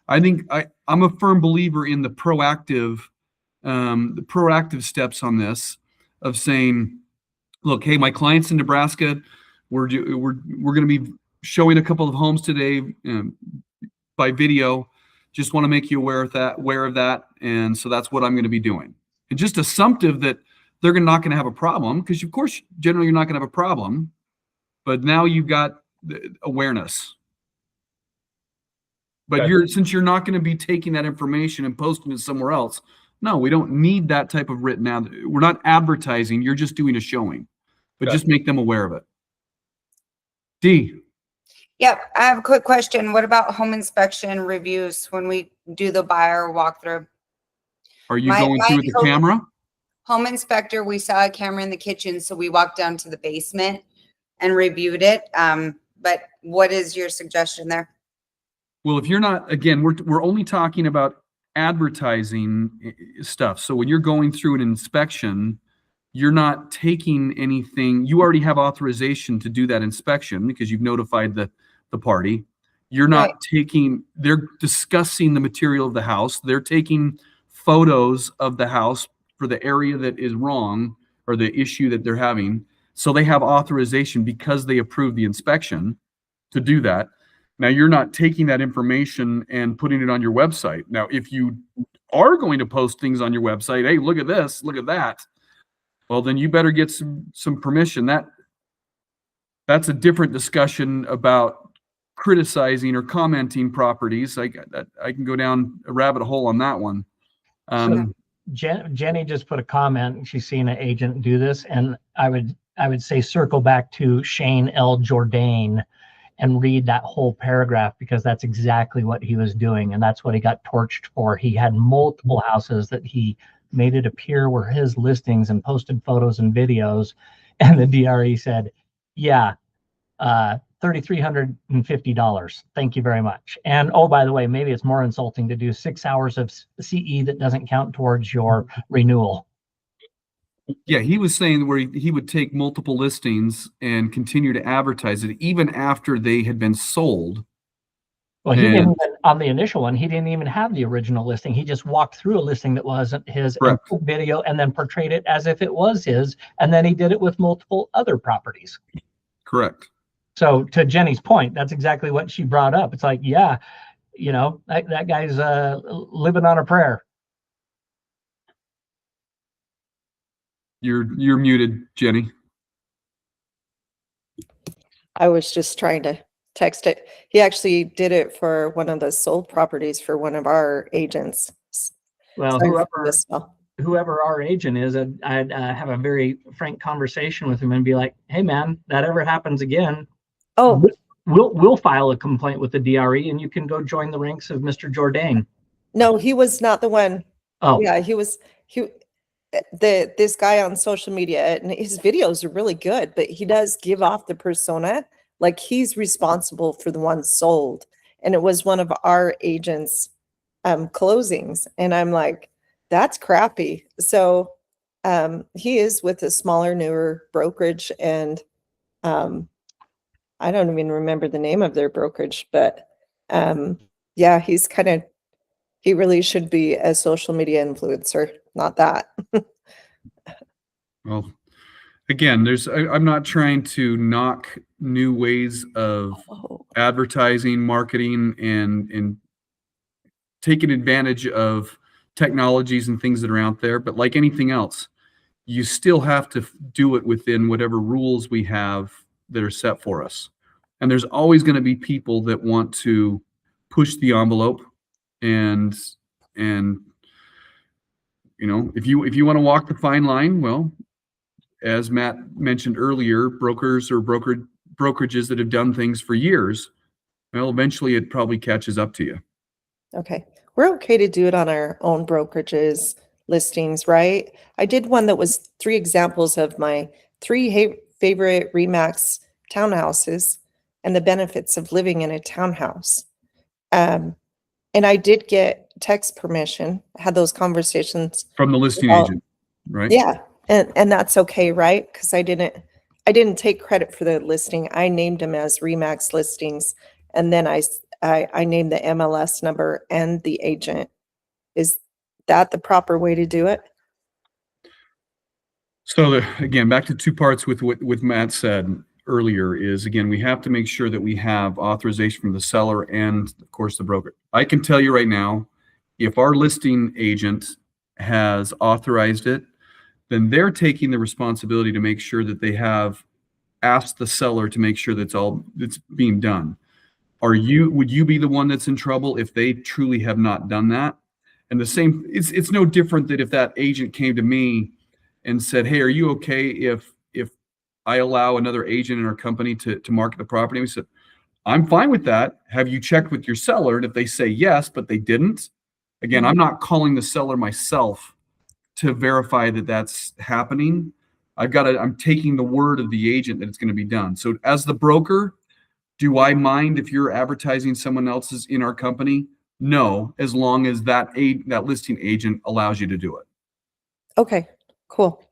[SPEAKER 1] I think I'm a firm believer in the proactive steps on this, of saying, look, hey, my client's in Nebraska. We're going to be showing a couple of homes today by video. Just want to make you aware of that, and so that's what I'm going to be doing. And just assumptive that they're not going to have a problem, because of course, generally you're not going to have a problem, but now you've got the awareness. But
[SPEAKER 6] Okay.
[SPEAKER 1] since you're not going to be taking that information and posting it somewhere else, no, we don't need that type of written ad. We're not advertising. You're just doing a showing, but
[SPEAKER 6] Okay.
[SPEAKER 1] just make them aware of it. D.
[SPEAKER 8] Yep, I have a quick question. What about home inspection reviews when we do the buyer walkthrough?
[SPEAKER 1] Are you
[SPEAKER 8] My-
[SPEAKER 1] going
[SPEAKER 8] my
[SPEAKER 1] through with the
[SPEAKER 8] co-
[SPEAKER 1] camera?
[SPEAKER 8] Home inspector, we saw a camera in the kitchen, so we walked down to the basement and reviewed it. But what is your suggestion there?
[SPEAKER 1] Well, if you're not, again, we're only talking about advertising stuff. So when you're going through an inspection, you're not taking anything. You already have authorization to do that inspection because you've notified the party. You're not
[SPEAKER 8] Right.
[SPEAKER 1] they're discussing the material of the house. They're taking photos of the house for the area that is wrong or the issue that they're having. So they have authorization because they approved the inspection to do that. Now, you're not taking that information and putting it on your website. Now, if you are going to post things on your website, hey, look at this, look at that, well, then you better get some permission. That's a different discussion about criticizing or commenting properties. I can go down a rabbit hole on that one.
[SPEAKER 3] Jenny just put a comment. She's seen an agent do this, and I would say circle back to Shane L. Jourdain. and read that whole paragraph, because that's exactly what he was doing. And that's what he got torched for. He had multiple houses that he made it appear were his listings and posted photos and videos. And the DRE said, yeah, $3,350. Thank you very much. And oh, by the way, maybe it's more insulting to do 6 hours of CE that doesn't count towards your renewal.
[SPEAKER 1] Yeah, he was saying where he would take multiple listings and continue to advertise it even after they had been sold.
[SPEAKER 3] Well, he didn't
[SPEAKER 1] And-
[SPEAKER 3] even, on the initial one, he didn't even have the original listing. He just walked through a listing that wasn't his, and
[SPEAKER 1] Correct.
[SPEAKER 3] took video and then portrayed it as if it was his. And then he did it with multiple other properties.
[SPEAKER 1] Correct.
[SPEAKER 3] So to Jenny's point, that's exactly what she brought up. It's like, yeah, you know, that guy's living on a prayer.
[SPEAKER 1] You're muted, Jenny.
[SPEAKER 7] I was just trying to text it. He actually did it for one of the sold properties for one of our agents.
[SPEAKER 3] Well,
[SPEAKER 7] Sorry for this, Mel.
[SPEAKER 3] whoever our agent is, I'd have a very frank conversation with him and be like, hey man, that ever happens again,
[SPEAKER 7] Oh,
[SPEAKER 3] we'll file a complaint with the DRE and you can go join the ranks of Mr. Jourdain.
[SPEAKER 7] no, he was not the one.
[SPEAKER 3] Oh,
[SPEAKER 7] Yeah, this guy on social media, and his videos are really good, but he does give off the persona like he's responsible for the one sold. And it was one of our agents' closings. And I'm like, that's crappy. So he is with a smaller, newer brokerage, and I don't even remember the name of their brokerage, but yeah, he really should be a social media influencer, not that.
[SPEAKER 1] Well, again, I'm not trying to knock new ways of advertising, marketing, and taking advantage of technologies and things that are out there. But like anything else, you still have to do it within whatever rules we have that are set for us. And there's always going to be people that want to push the envelope, and you know, if you want to walk the fine line, well, as Matt mentioned earlier, brokers or brokerages that have done things for years, well, eventually it probably catches up to you.
[SPEAKER 7] Okay. We're okay to do it on our own brokerages listings, right? I did one that was 3 examples of my 3 favorite Remax townhouses and the benefits of living in a townhouse. And I did get text permission, had those conversations.
[SPEAKER 1] From the listing
[SPEAKER 7] Well,
[SPEAKER 1] agent, right?
[SPEAKER 7] Yeah. And that's okay, right? Because I didn't take credit for the listing. I named them as Remax listings. And then I named the MLS number and the agent. Is that the proper way to do it?
[SPEAKER 1] So again, back to 2 parts with what Matt said earlier is, again, we have to make sure that we have authorization from the seller and of course the broker. I can tell you right now, if our listing agent has authorized it, then they're taking the responsibility to make sure that they have asked the seller to make sure that's being done. Would you be the one that's in trouble if they truly have not done that? And the same, it's no different that if that agent came to me and said, hey, are you okay if I allow another agent in our company to market the property? We said, I'm fine with that. Have you checked with your seller? And if they say yes, but they didn't, again, I'm not calling the seller myself to verify that that's happening. I'm taking the word of the agent that it's going to be done. So as the broker, do I mind if you're advertising someone else's in our company? No, as long as that listing agent allows you to do it.
[SPEAKER 7] Okay, cool.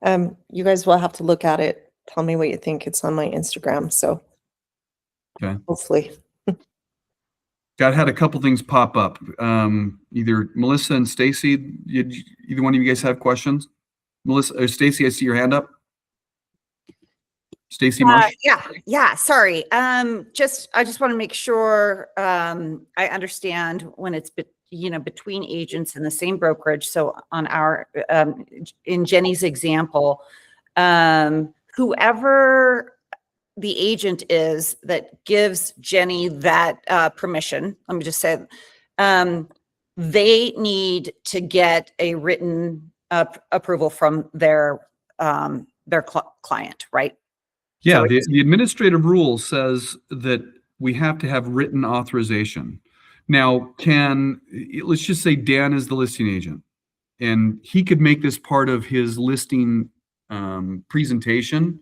[SPEAKER 7] You guys will have to look at it. Tell me what you think. It's on my Instagram. So
[SPEAKER 1] Okay.
[SPEAKER 7] hopefully.
[SPEAKER 1] Got had a couple things pop up. Either Melissa and Stacy, either one of you guys have questions? Melissa or Stacy, I see your hand up. Stacy Marsh.
[SPEAKER 5] Yeah. Sorry. I just want to make sure I understand when it's between agents in the same brokerage. So on our in Jenny's example, whoever the agent is that gives Jenny that permission, let me just say, they need to get a written approval from their client, right?
[SPEAKER 1] Yeah,
[SPEAKER 8] So
[SPEAKER 1] the administrative rule says that we have to have written authorization. Now, let's just say Dan is the listing agent, and he could make this part of his listing presentation,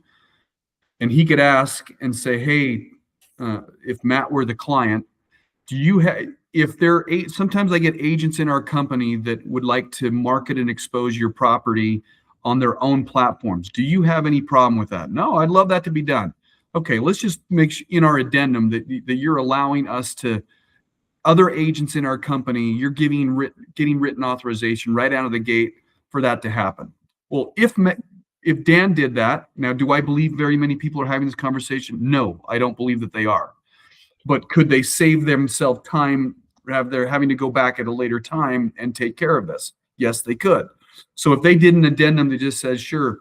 [SPEAKER 1] and he could ask and say, hey, if Matt were the client, do you have, if there, sometimes I get agents in our company that would like to market and expose your property on their own platforms. Do you have any problem with that? No, I'd love that to be done. Okay, let's just make sure in our addendum that you're allowing us to, other agents in our company, you're getting written authorization right out of the gate for that to happen. Well, if Dan did that, now do I believe very many people are having this conversation? No, I don't believe that they are. But could they save themselves time, they're having to go back at a later time and take care of this? Yes, they could. So if they did an addendum that just says, sure,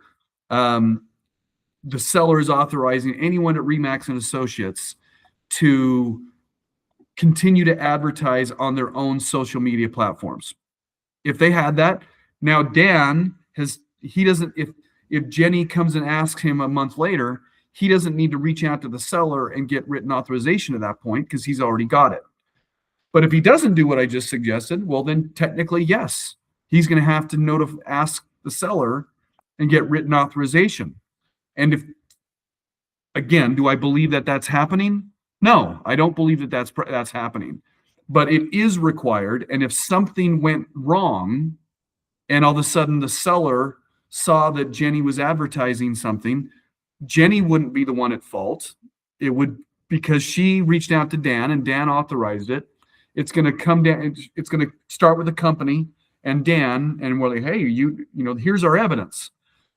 [SPEAKER 1] the seller is authorizing anyone at Remax and Associates to continue to advertise on their own social media platforms. If they had that, now Dan doesn't, if Jenny comes and asks him a month later, he doesn't need to reach out to the seller and get written authorization at that point because he's already got it. But if he doesn't do what I just suggested, well, then technically, yes, he's going to have to ask the seller and get written authorization. And if, again, do I believe that that's happening? No, I don't believe that that's happening. But it is required. And if something went wrong and all of a sudden the seller saw that Jenny was advertising something, Jenny wouldn't be the one at fault. It would, because she reached out to Dan and Dan authorized it. It's going to come down. It's going to start with the company and Dan, and we're like, hey, you know, here's our evidence.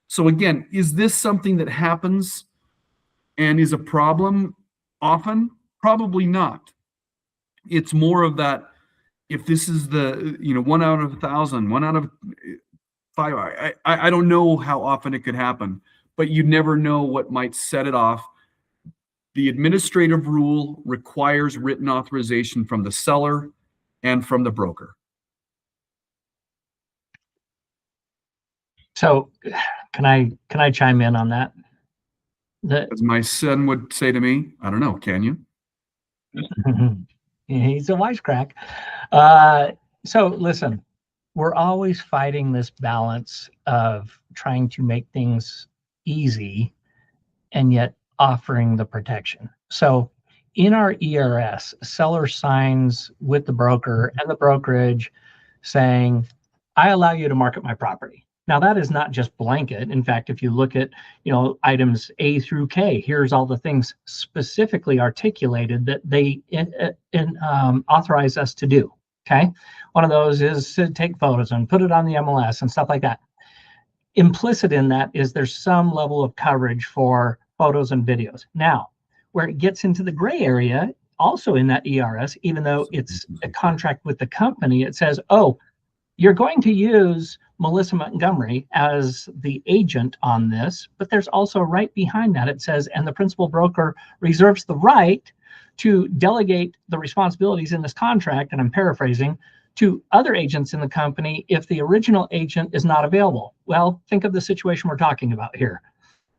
[SPEAKER 1] So again, is this something that happens and is a problem often? Probably not. It's more of that. If this is the, 1 out of 1,000, 1 out of 5, I don't know how often it could happen, but you never know what might set it off. The administrative rule requires written authorization from the seller and from the broker.
[SPEAKER 3] So can I chime in on that?
[SPEAKER 1] As my son would say to me, I don't know, can you?
[SPEAKER 3] He's a wisecrack. So listen, we're always fighting this balance of trying to make things easy and yet offering the protection. So in our ERS, seller signs with the broker and the brokerage saying, I allow you to market my property. Now that is not just blanket. In fact, if you look at, items A through K, here's all the things specifically articulated that they authorize us to do. Okay. One of those is to take photos and put it on the MLS and stuff like that. Implicit in that is there's some level of coverage for photos and videos. Now, where it gets into the gray area, also in that ERS, even though it's a contract with the company, it says, oh, you're going to use Melissa Montgomery as the agent on this, but there's also right behind that, it says, and the principal broker reserves the right to delegate the responsibilities in this contract, and I'm paraphrasing, to other agents in the company if the original agent is not available. Well, think of the situation we're talking about here.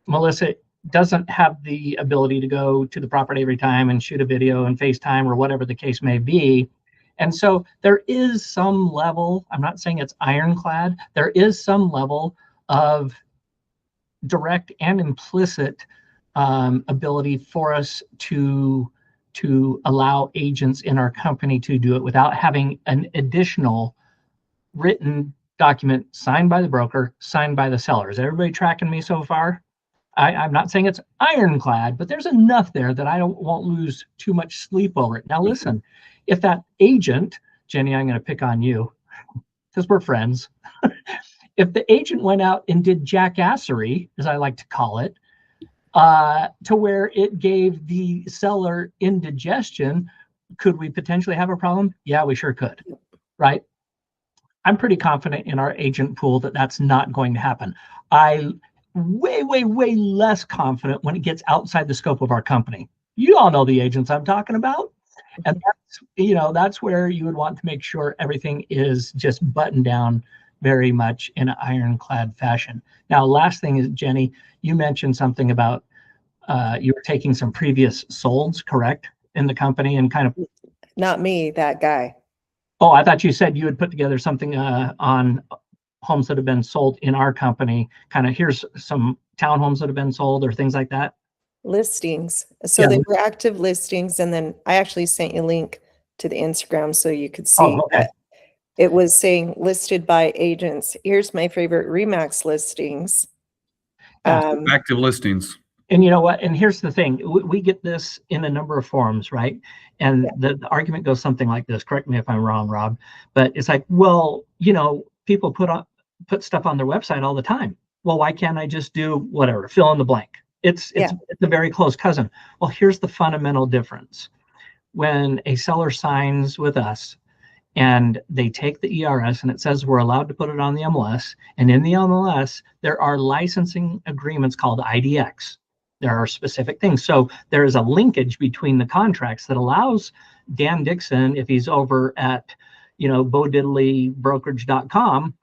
[SPEAKER 3] Melissa doesn't have the ability to go to the property every time and shoot a video and FaceTime or whatever the case may be. And so there is some level, I'm not saying it's ironclad, there is some level of direct and implicit ability for us to allow agents in our company to do it without having an additional written document signed by the broker, signed by the seller. Is everybody tracking me so far? I'm not saying it's ironclad, but there's enough there that I won't lose too much sleep over it. Now, listen, if that agent, Jenny, I'm going to pick on you because we're friends. If the agent went out and did jackassery, as I like to call it, to where it gave the seller indigestion, could we potentially have a problem? Yeah, we sure could, right? I'm pretty confident in our agent pool that that's not going to happen. Way less confident when it gets outside the scope of our company. You all know the agents I'm talking about. And that's where you would want to make sure everything is just buttoned down very much in an ironclad fashion. Now, last thing is, Jenny, you mentioned something about you were taking some previous solds, correct, in the company and kind of.
[SPEAKER 7] Not me, that guy.
[SPEAKER 3] Oh, I thought you said you had put together something on homes that have been sold in our company. Kind of here's some townhomes that have been sold or things like that.
[SPEAKER 7] Listings. So
[SPEAKER 3] Yeah.
[SPEAKER 7] they were active listings, and then I actually sent you a link to the Instagram so you could see
[SPEAKER 3] Oh, okay.
[SPEAKER 7] that it was saying listed by agents. Here's my favorite Remax listings.
[SPEAKER 3] Yeah.
[SPEAKER 1] Active listings.
[SPEAKER 3] And you know what? And here's the thing. We get this in a number of forms, right? And the argument goes something like this. Correct me if I'm wrong, Rob. But it's like, well, people put stuff on their website all the time. Well, why can't I just do whatever, fill in the blank? It's a very close cousin. Well, here's the fundamental difference. When a seller signs with us and they take the ERS and it says we're allowed to put it on the MLS, and in the MLS, there are licensing agreements called IDX. There are specific things. So there is a linkage between the contracts that allows Dan Dixon, if he's over at, BowDiddleyBrokerage.com,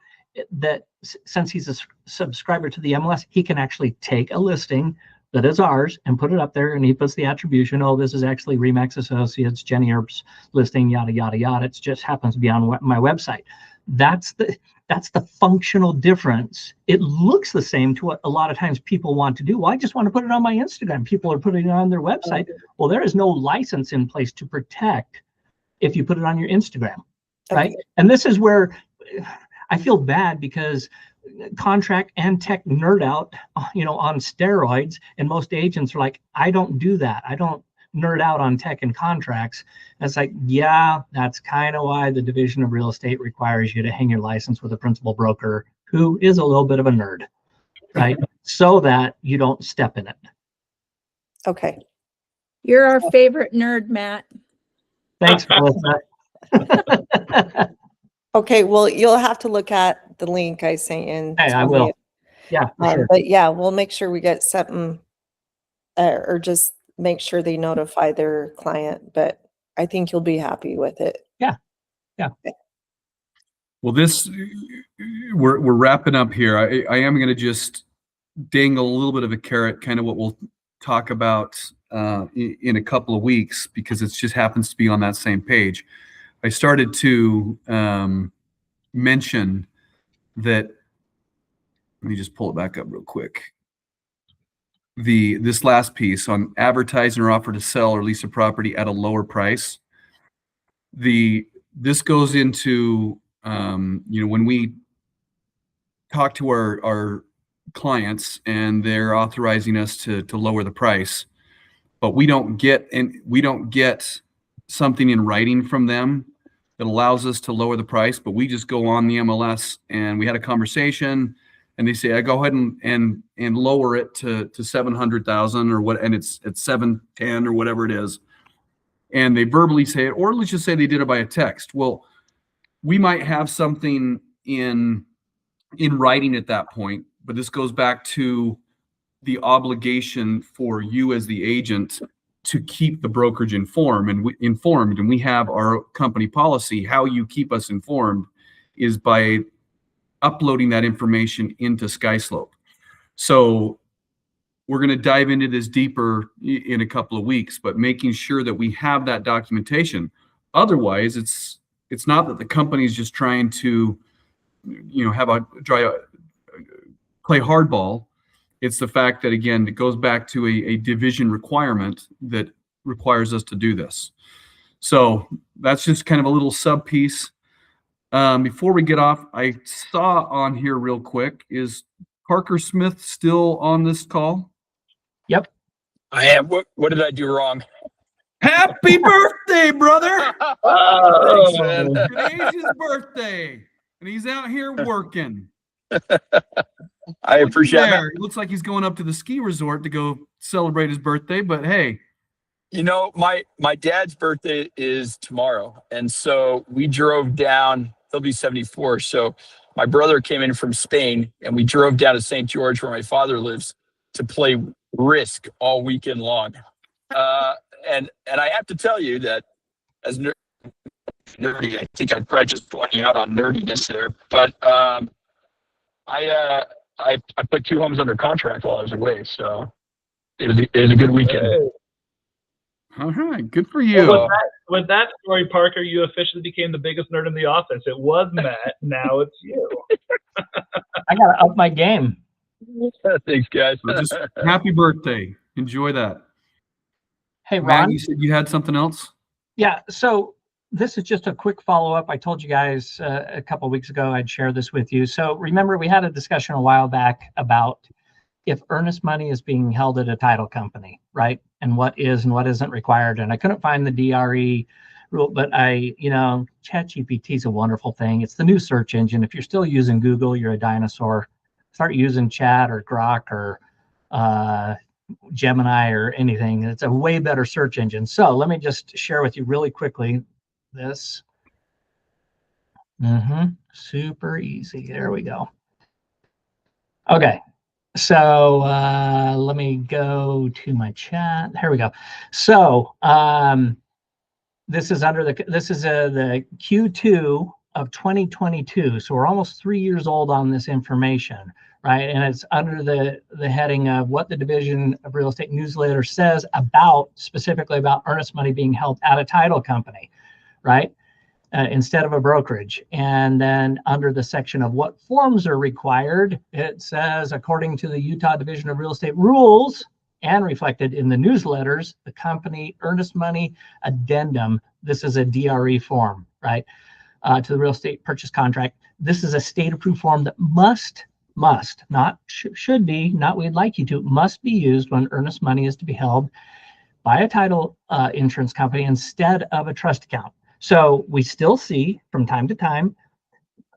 [SPEAKER 3] that since he's a subscriber to the MLS, he can actually take a listing that is ours and put it up there, and he puts the attribution. Oh, this is actually Remax Associates, Jenny Earp's listing, yada, yada, yada. It just happens to be on my website. That's the functional difference. It looks the same to what a lot of times people want to do. Well, I just want to put it on my Instagram. People are putting it on their website. Well, there is no license in place to protect if you put it on your Instagram, right?
[SPEAKER 7] Okay.
[SPEAKER 3] And this is where I feel bad, because contract and tech nerd out, on steroids, and most agents are like, I don't do that. I don't nerd out on tech and contracts. And it's like, yeah, that's kind of why the Division of Real Estate requires you to hang your license with a principal broker who is a little bit of a nerd, right? So that you don't step in it.
[SPEAKER 7] Okay.
[SPEAKER 2] You're our favorite nerd, Matt.
[SPEAKER 3] Thanks, Melissa.
[SPEAKER 7] Okay, well, you'll have to look at the link I sent in.
[SPEAKER 3] Hey, I will. Yeah, for sure.
[SPEAKER 7] But yeah, we'll make sure we get something, or just make sure they notify their client. But I think you'll be happy with it.
[SPEAKER 3] Yeah.
[SPEAKER 1] Well, we're wrapping up here. I am going to just dangle a little bit of a carrot, kind of what we'll talk about in a couple of weeks, because it just happens to be on that same page. I started to mention that. Let me just pull it back up real quick. This last piece on advertising or offer to sell or lease a property at a lower price. This goes into when we talk to our clients and they're authorizing us to lower the price, but we don't get something in writing from them that allows us to lower the price. But we just go on the MLS and we had a conversation, and they say, I go ahead and lower it to 700,000 or what, and it's at 710 or whatever it is. And they verbally say it, or let's just say they did it by a text. Well, we might have something in writing at that point, but this goes back to the obligation for you as the agent to keep the brokerage informed. And we have our company policy. How you keep us informed is by uploading that information into SkySlope. So we're going to dive into this deeper in a couple of weeks, but making sure that we have that documentation. Otherwise, it's not that the company is just trying to, play hardball. It's the fact that, again, it goes back to a division requirement that requires us to do this. So that's just kind of a little sub piece. Before we get off, I saw on here real quick, is Parker Smith still on this call?
[SPEAKER 3] Yep.
[SPEAKER 9] I am. What did I do wrong?
[SPEAKER 1] Happy birthday, brother!
[SPEAKER 9] Thanks, man.
[SPEAKER 1] Today's his birthday, and he's out here working.
[SPEAKER 9] I appreciate it.
[SPEAKER 1] It looks like he's going up to the ski resort to go celebrate his birthday, but hey.
[SPEAKER 9] My dad's birthday is tomorrow, and so we drove down. He'll be 74. So my brother came in from Spain, and we drove down to St. George, where my father lives, to play Risk all weekend long. And I have to tell you that as nerdy, I think I'd probably just point you out on nerdiness there. But I put 2 homes under contract while I was away. So It was a good weekend.
[SPEAKER 6] Hey.
[SPEAKER 1] All right, good for
[SPEAKER 6] Well,
[SPEAKER 1] you.
[SPEAKER 6] with that story, Parker, you officially became the biggest nerd in the office. It was Matt, now it's you.
[SPEAKER 3] I gotta up my game.
[SPEAKER 9] Thanks, guys.
[SPEAKER 1] So just happy birthday. Enjoy that.
[SPEAKER 3] Hey,
[SPEAKER 1] Matt,
[SPEAKER 3] Ron.
[SPEAKER 1] you said you had something else?
[SPEAKER 3] Yeah, so this is just a quick follow-up. I told you guys a couple weeks ago I'd share this with you. So remember, we had a discussion a while back about if earnest money is being held at a title company, right? And what is and what isn't required. And I couldn't find the DRE rule, but ChatGPT is a wonderful thing. It's the new search engine. If you're still using Google, you're a dinosaur. Start using Chat or Grok or Gemini or anything. It's a way better search engine. So let me just share with you really quickly this. Super easy. There we go. Okay. So let me go to my chat. Here we go. So this is the Q2 of 2022. So we're almost 3 years old on this information, right? And it's under the heading of what the Division of Real Estate newsletter says about, specifically about earnest money being held at a title company, right? Instead of a brokerage. And then under the section of what forms are required, it says, according to the Utah Division of Real Estate rules and reflected in the newsletters, the company earnest money addendum, this is a DRE form, right? To the real estate purchase contract. This is a state approved form that must, not should be, not we'd like you to, must be used when earnest money is to be held by a title insurance company instead of a trust account. So we still see from time to time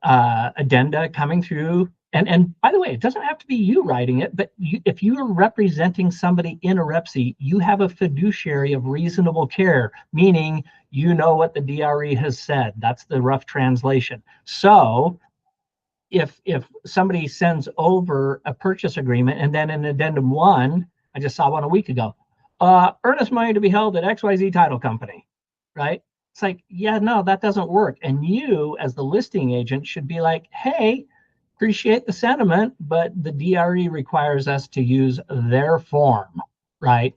[SPEAKER 3] addenda coming through. And by the way, it doesn't have to be you writing it, but if you are representing somebody in a REPSI, you have a fiduciary of reasonable care, meaning you know what the DRE has said. That's the rough translation. So if somebody sends over a purchase agreement and then in addendum 1, I just saw one a week ago, earnest money to be held at XYZ title company, right? It's like, yeah, no, that doesn't work. And you, as the listing agent, should be like, hey, appreciate the sentiment, but the DRE requires us to use their form, right?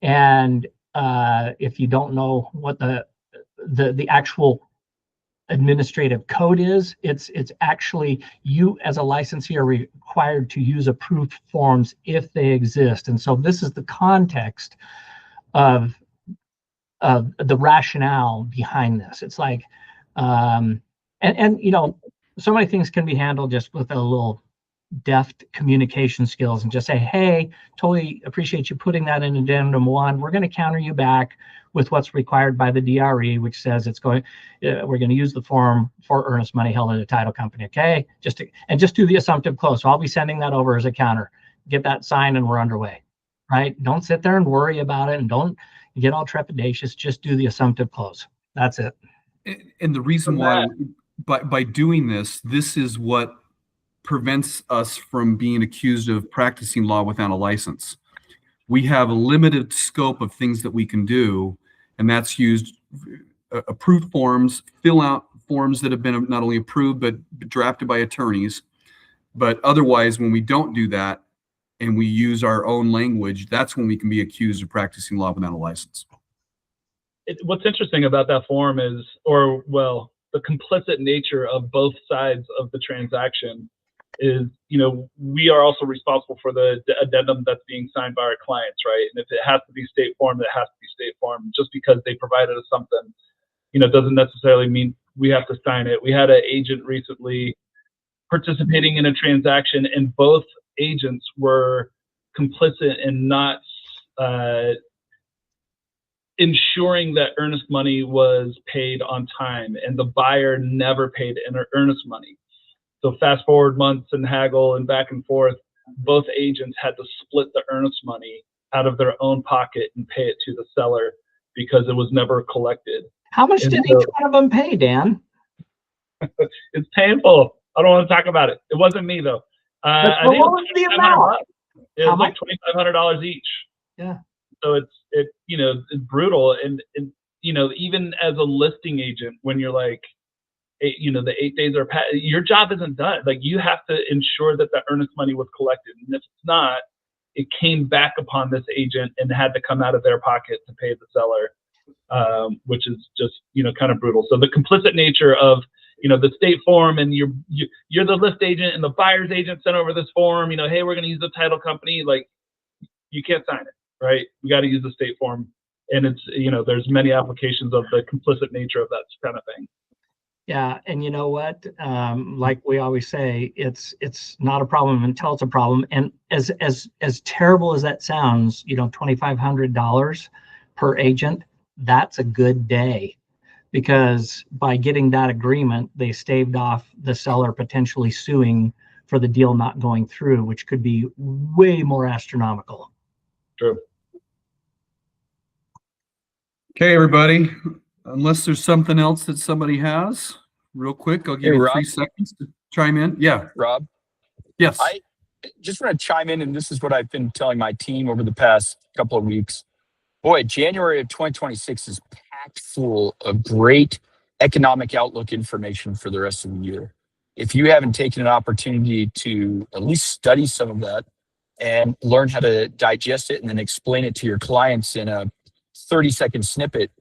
[SPEAKER 3] And if you don't know what the actual administrative code is, it's actually you as a licensee are required to use approved forms if they exist. And so this is the context of the rationale behind this. It's like, and so many things can be handled just with a little deft communication skills and just say, hey, totally appreciate you putting that in addendum 1. We're going to counter you back with what's required by the DRE, which says we're going to use the form for earnest money held at a title company. Okay, just do the assumptive close. So I'll be sending that over as a counter. Get that signed and we're underway, right? Don't sit there and worry about it and don't get all trepidatious. Just do the assumptive close. That's it.
[SPEAKER 1] And the reason why, by doing this is what prevents us from being accused of practicing law without a license. We have a limited scope of things that we can do, and that's used approved forms, fill out forms that have been not only approved but drafted by attorneys. But otherwise, when we don't do that and we use our own language, that's when we can be accused of practicing law without a license.
[SPEAKER 6] What's interesting about that form is, the complicit nature of both sides of the transaction is, we are also responsible for the addendum that's being signed by our clients, right? And if it has to be state form, it has to be state form. Just because they provided us something, doesn't necessarily mean we have to sign it. We had an agent recently participating in a transaction, and both agents were complicit in not ensuring that earnest money was paid on time, and the buyer never paid earnest money. So fast forward months and haggle and back and forth, both agents had to split the earnest money out of their own pocket and pay it to the seller because it was never collected.
[SPEAKER 3] How much did each one of them pay, Dan?
[SPEAKER 6] It's painful. I don't want to talk about it. It wasn't me though. I think
[SPEAKER 3] what was the amount?
[SPEAKER 6] It was like $2,500 each.
[SPEAKER 3] Yeah.
[SPEAKER 6] So it's brutal. And even as a listing agent, when you're like, the 8 days are past, your job isn't done. Like, you have to ensure that the earnest money was collected. And if it's not, it came back upon this agent and had to come out of their pocket to pay the seller, which is just, kind of brutal. So the complicit nature of, the state form, and you're the list agent and the buyer's agent sent over this form, hey, we're going to use the title company. Like, you can't sign it, right? We got to use the state form. And it's, there's many applications of the complicit nature of that kind of thing.
[SPEAKER 3] Yeah, and you know what? Like we always say, it's not a problem until it's a problem. And as terrible as that sounds, $2,500 per agent, that's a good day, because by getting that agreement, they staved off the seller potentially suing for the deal not going through, which could be way more astronomical.
[SPEAKER 6] True.
[SPEAKER 1] Okay, everybody. Unless there's something else that somebody has, real quick, I'll give you
[SPEAKER 9] Rob.
[SPEAKER 1] 3 seconds to chime in. Yeah.
[SPEAKER 9] Rob,
[SPEAKER 1] Yes.
[SPEAKER 9] I just want to chime in, and this is what I've been telling my team over the past couple of weeks. Boy, January of 2026 is packed full of great economic outlook information for the rest of the year. If you haven't taken an opportunity to at least study some of that and learn how to digest it and then explain it to your clients in a 30-second snippet,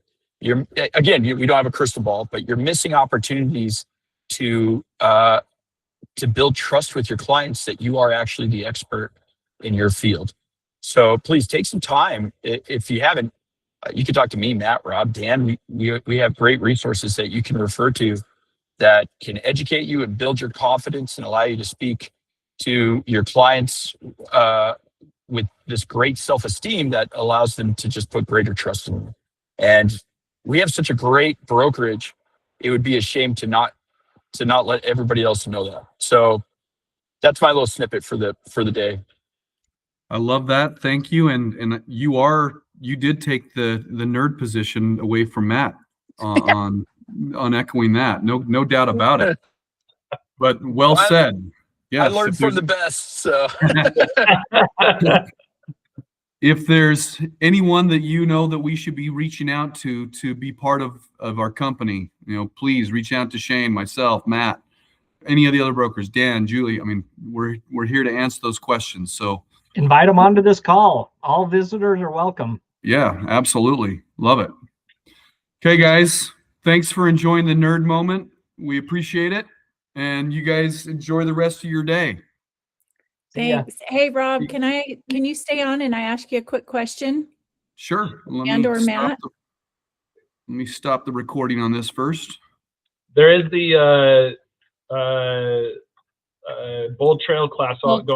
[SPEAKER 9] we don't have a crystal ball, but you're missing opportunities to build trust with your clients that you are actually the expert in your field. So please take some time. If you haven't, you can talk to me, Matt, Rob, Dan. We have great resources that you can refer to that can educate you and build your confidence and allow you to speak to your clients with this great self-esteem that allows them to just put greater trust in you. And we have such a great brokerage, it would be a shame to not let everybody else know that. So that's my little snippet for the day.
[SPEAKER 1] I love that. Thank you. And you did take the nerd position away from Matt on echoing that. No doubt about it. But well said. Yes,
[SPEAKER 9] I learned from the best. So
[SPEAKER 1] if there's anyone that that we should be reaching out to be part of our company, please reach out to Shane, myself, Matt, any of the other brokers, Dan, Julie. I mean, we're here to answer those questions. So
[SPEAKER 3] invite them onto this call. All visitors are welcome.
[SPEAKER 1] Yeah, absolutely. Love it. Okay, guys, thanks for enjoying the nerd moment. We appreciate it. And you guys enjoy the rest of your day.
[SPEAKER 2] Thanks. Hey, Rob, can you stay on and I ask you a quick question?
[SPEAKER 1] Sure. Let me stop the recording on this first.
[SPEAKER 6] There is the Bold Trail class going